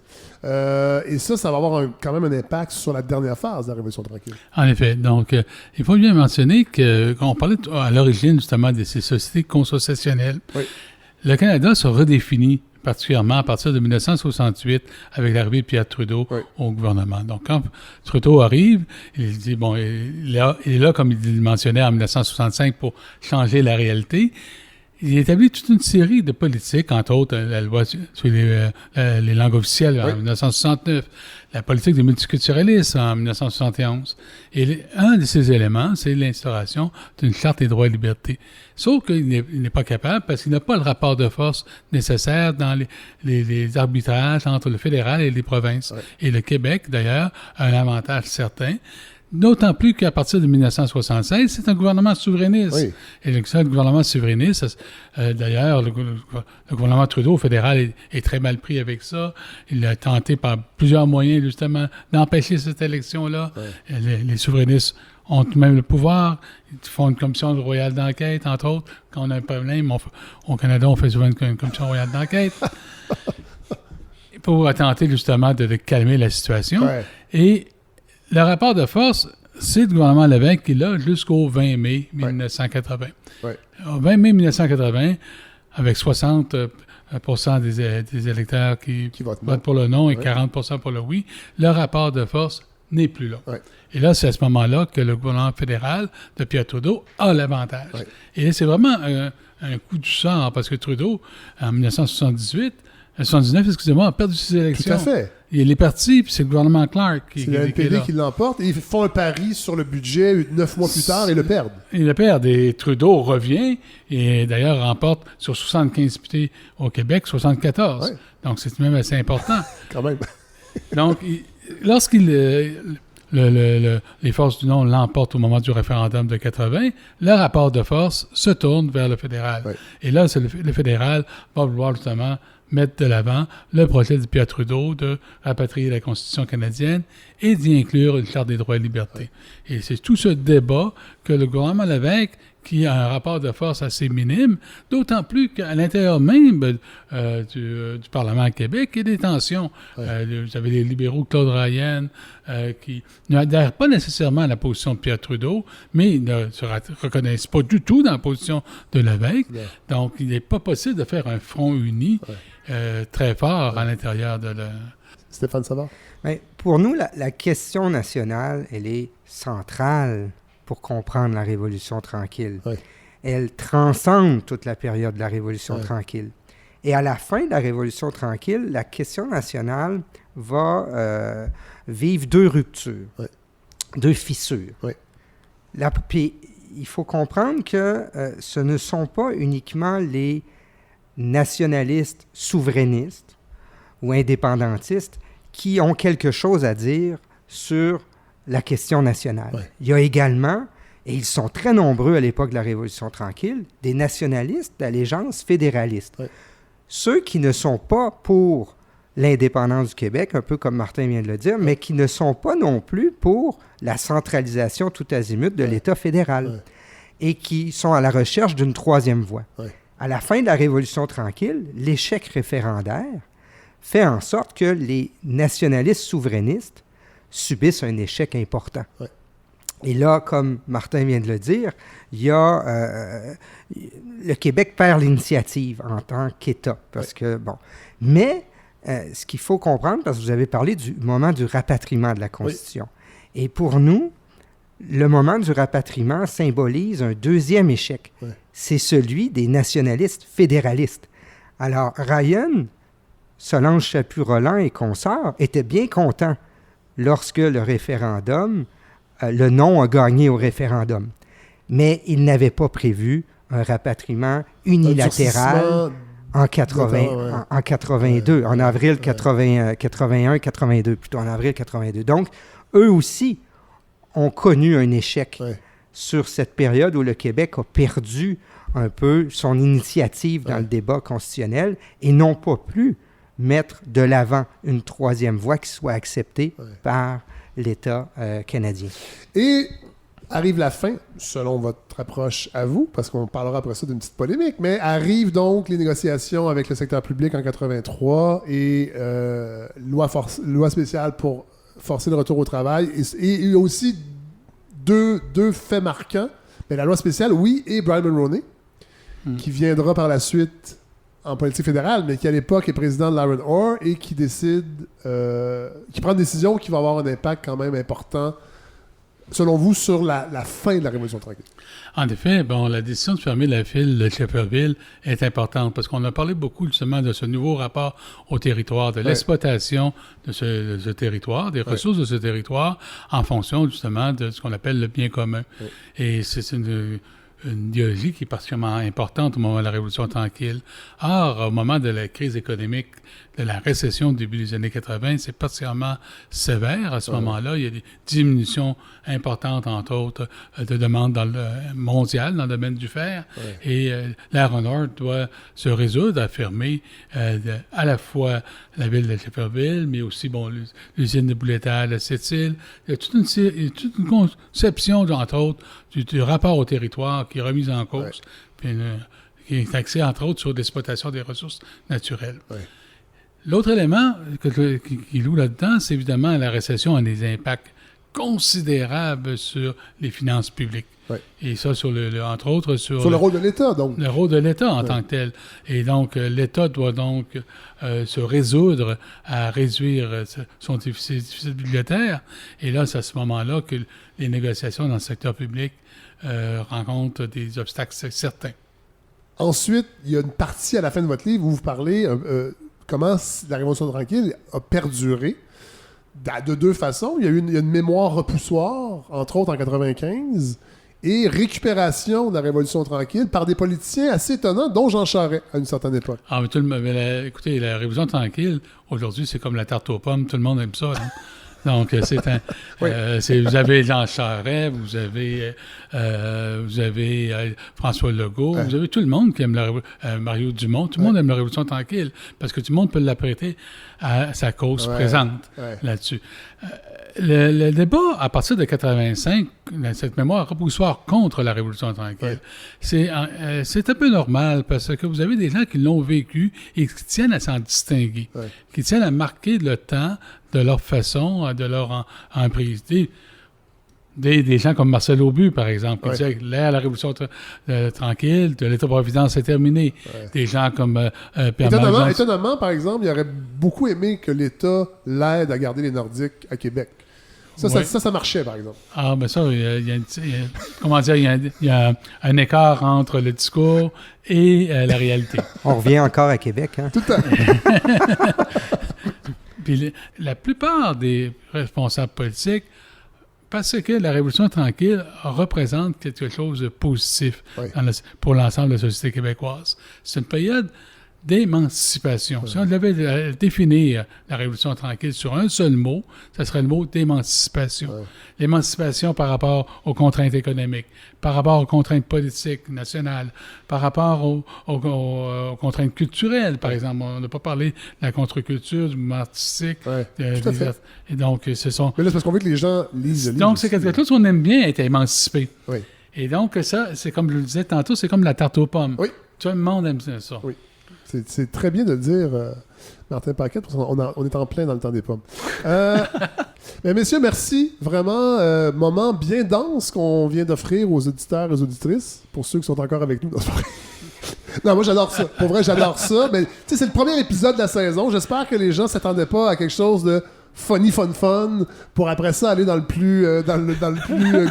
Et ça va avoir quand même un impact sur la dernière phase de la Révolution tranquille. En effet. Donc, il faut bien mentionner qu'on parlait à l'origine, justement, de ces sociétés consociationnelles. Le Canada se redéfinit particulièrement à partir de 1968 avec l'arrivée de Pierre Trudeau au gouvernement. Donc, quand Trudeau arrive, il dit, bon, il est là, comme il le mentionnait en 1965, pour changer la réalité. Il établit toute une série de politiques, entre autres la loi sur les langues officielles en 1969, la politique du multiculturalisme en 1971. Et un de ces éléments, c'est l'instauration d'une charte des droits et libertés. Sauf qu'il n'est pas capable parce qu'il n'a pas le rapport de force nécessaire dans les arbitrages entre le fédéral et les provinces. Et le Québec, d'ailleurs, a un avantage certain. D'autant plus qu'à partir de 1976, c'est un gouvernement souverainiste. Et le gouvernement souverainiste, d'ailleurs, le gouvernement Trudeau fédéral est très mal pris avec ça. Il a tenté par plusieurs moyens, justement, d'empêcher cette élection-là. Les souverainistes ont même le pouvoir. Ils font une commission royale d'enquête, entre autres. Quand on a un problème, au Canada, on fait souvent une commission royale d'enquête pour tenter, justement, de calmer la situation. Et le rapport de force, c'est le gouvernement Lévesque qui l'a jusqu'au 20 mai 1980. Au 20 mai 1980, avec 60% des électeurs qui votent pour le non et 40% pour le oui, le rapport de force n'est plus là. Et là, c'est à ce moment-là que le gouvernement fédéral de Pierre Trudeau a l'avantage. Et c'est vraiment un coup du sort, parce que Trudeau, en 1979, excusez-moi, a perdu ses élections. Tout à fait. Il est parti, puis c'est le gouvernement Clark c'est le NPD qui l'emporte. Et ils font un pari sur le budget 9 mois plus tard et le perdent. Ils le perdent. Et Trudeau revient et d'ailleurs remporte sur 75 députés au Québec, 74. Donc c'est même assez important. Quand même. Donc, les forces du non l'emportent au moment du référendum de 80, le rapport de force se tourne vers le fédéral. Et là, c'est le fédéral va vouloir justement mettre de l'avant le projet de Pierre Trudeau de rapatrier la Constitution canadienne et d'y inclure une Charte des droits et libertés. Et c'est tout ce débat que le gouvernement Lévesque, qui a un rapport de force assez minime, d'autant plus qu'à l'intérieur même du Parlement à Québec, il y a des tensions. Vous avez les libéraux, Claude Ryan, qui n'adhèrent pas nécessairement à la position de Pierre Trudeau, mais ils ne se reconnaissent pas du tout dans la position de Lévesque. Donc, il n'est pas possible de faire un front uni très fort à l'intérieur de la... Stéphane Savard? Bien, pour nous, la question nationale, elle est centrale pour comprendre la Révolution tranquille. Elle transcende toute la période de la Révolution tranquille. Et à la fin de la Révolution tranquille, la question nationale va vivre deux ruptures, deux fissures. Puis, il faut comprendre que ce ne sont pas uniquement les nationalistes souverainistes ou indépendantistes qui ont quelque chose à dire sur la question nationale. Il y a également, et ils sont très nombreux à l'époque de la Révolution tranquille, des nationalistes d'allégeance fédéraliste. Ceux qui ne sont pas pour l'indépendance du Québec, un peu comme Martin vient de le dire, mais qui ne sont pas non plus pour la centralisation tout azimut de l'État fédéral et qui sont à la recherche d'une troisième voie. À la fin de la Révolution tranquille, l'échec référendaire fait en sorte que les nationalistes souverainistes subissent un échec important. Et là, comme Martin vient de le dire, il y a... le Québec perd l'initiative en tant qu'État. Parce que, bon... Mais, ce qu'il faut comprendre, parce que vous avez parlé du moment du rapatriement de la Constitution. Oui. Et pour nous, le moment du rapatriement symbolise un deuxième échec. Oui. C'est celui des nationalistes fédéralistes. Alors, Ryan, Solange Chaput-Roland et consorts étaient bien contents lorsque le référendum, le non a gagné au référendum. Mais ils n'avaient pas prévu un rapatriement unilatéral en 82, en avril 81-82, plutôt en avril 82. Donc, eux aussi ont connu un échec sur cette période où le Québec a perdu un peu son initiative dans le débat constitutionnel et n'ont pas pu mettre de l'avant une troisième voie qui soit acceptée par l'État canadien. Et arrive la fin, selon votre approche à vous, parce qu'on parlera après ça d'une petite polémique, mais arrivent donc les négociations avec le secteur public en 83 et loi spéciale pour forcer le retour au travail. Et il y a aussi deux faits marquants. Mais la loi spéciale, oui, et Brian Mulroney, qui viendra par la suite en politique fédérale, mais qui à l'époque est président de l'Iron Ore et qui décide, qui prend une décision qui va avoir un impact quand même important, selon vous, sur la fin de la Révolution tranquille. En effet, bon, la décision de fermer la ville de Schefferville est importante parce qu'on a parlé beaucoup justement de ce nouveau rapport au territoire, de l'exploitation de ce territoire, des ressources de ce territoire en fonction justement de ce qu'on appelle le bien commun. Et c'est une idéologie qui est particulièrement importante au moment de la Révolution tranquille. Or, au moment de la crise économique, de la récession au début des années 80, c'est particulièrement sévère à ce moment-là. Il y a des diminutions importantes, entre autres, de demandes mondiales dans le domaine du fer. Et l'Iron Ore doit se résoudre à fermer à la fois la ville de Schefferville, mais aussi l'usine de boulettage à Sept-Îles. Il y a toute une conception, entre autres, du rapport au territoire qui est remise en cause, puis qui est axé, entre autres, sur l'exploitation des ressources naturelles. L'autre élément qui loue là-dedans, c'est évidemment la récession a des impacts considérables sur les finances publiques. Et ça, entre autres, sur le rôle de l'État, donc. Le rôle de l'État en tant que tel. Et donc, l'État doit donc se résoudre à réduire son déficit budgétaire. Et là, c'est à ce moment-là que les négociations dans le secteur public rencontrent des obstacles certains. Ensuite, il y a une partie à la fin de votre livre où vous parlez comment la Révolution tranquille a perduré de deux façons. Il y a une mémoire repoussoire, entre autres en 95, et récupération de la Révolution tranquille par des politiciens assez étonnants, dont Jean Charest à une certaine époque. Ah, mais écoutez, la Révolution tranquille, aujourd'hui, c'est comme la tarte aux pommes, tout le monde aime ça. Hein? Donc, vous avez Jean Charest, vous avez François Legault, vous avez tout le monde qui aime Mario Dumont, tout le monde aime la Révolution tranquille, parce que tout le monde peut l'apprêter à sa cause présente là-dessus. Le débat, à partir de 85, cette mémoire repoussoire contre la Révolution tranquille, c'est un peu normal, parce que vous avez des gens qui l'ont vécu et qui tiennent à s'en distinguer, qui tiennent à marquer le temps de leur façon, de leur emprise. Des gens comme Marcel Aubu, par exemple, qui disaient que l'ère de la Révolution tranquille, de l'État-providence est terminé. Des gens comme Pierre Étonnamment, par exemple, il aurait beaucoup aimé que l'État l'aide à garder les Nordiques à Québec. Ça marchait, par exemple. Ah, ben ça, il y a un écart entre le discours et la réalité. On revient encore à Québec, hein? Tout à fait. Puis la plupart des responsables politiques, parce que la Révolution tranquille représente quelque chose de positif pour l'ensemble de la société québécoise. C'est une période d'émancipation. Si on devait définir la Révolution tranquille sur un seul mot, ce serait le mot d'émancipation. L'émancipation par rapport aux contraintes économiques, par rapport aux contraintes politiques nationales, par rapport aux contraintes culturelles, par exemple. On n'a pas parlé de la contre-culture, du mouvement artistique. Tout à fait. Et donc, ce sont... Mais là, c'est parce qu'on veut que les gens lisent le livre. Donc, c'est quelque chose qu'on aime bien être émancipé. Et donc, ça, c'est comme je le disais tantôt, c'est comme la tarte aux pommes. Tout le monde aime ça. C'est très bien de le dire, Martin Paquette, parce qu'on est en plein dans le temps des pommes. Mais messieurs, merci. Vraiment, moment bien dense qu'on vient d'offrir aux auditeurs et aux auditrices, pour ceux qui sont encore avec nous. Non, moi j'adore ça. Pour vrai, j'adore ça. Mais tu sais, c'est le premier épisode de la saison. J'espère que les gens s'attendaient pas à quelque chose de funny, fun, pour après ça aller dans le plus,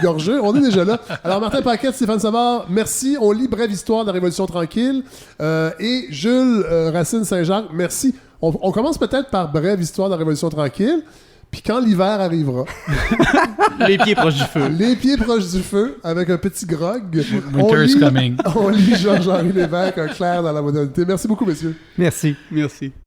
gorgeux. On est déjà là. Alors, Martin Paquette, Stéphane Savard, merci. On lit Brève histoire de la Révolution tranquille. Et Jules Racine Saint-Jacques, merci. On commence peut-être par Brève histoire de la Révolution tranquille. Puis quand l'hiver arrivera... Les pieds proches du feu. Les pieds proches du feu, avec un petit grog. Winter's coming. On lit Georges-Henri Lévesque, un clair dans la modernité. Merci beaucoup, messieurs. Merci. Merci.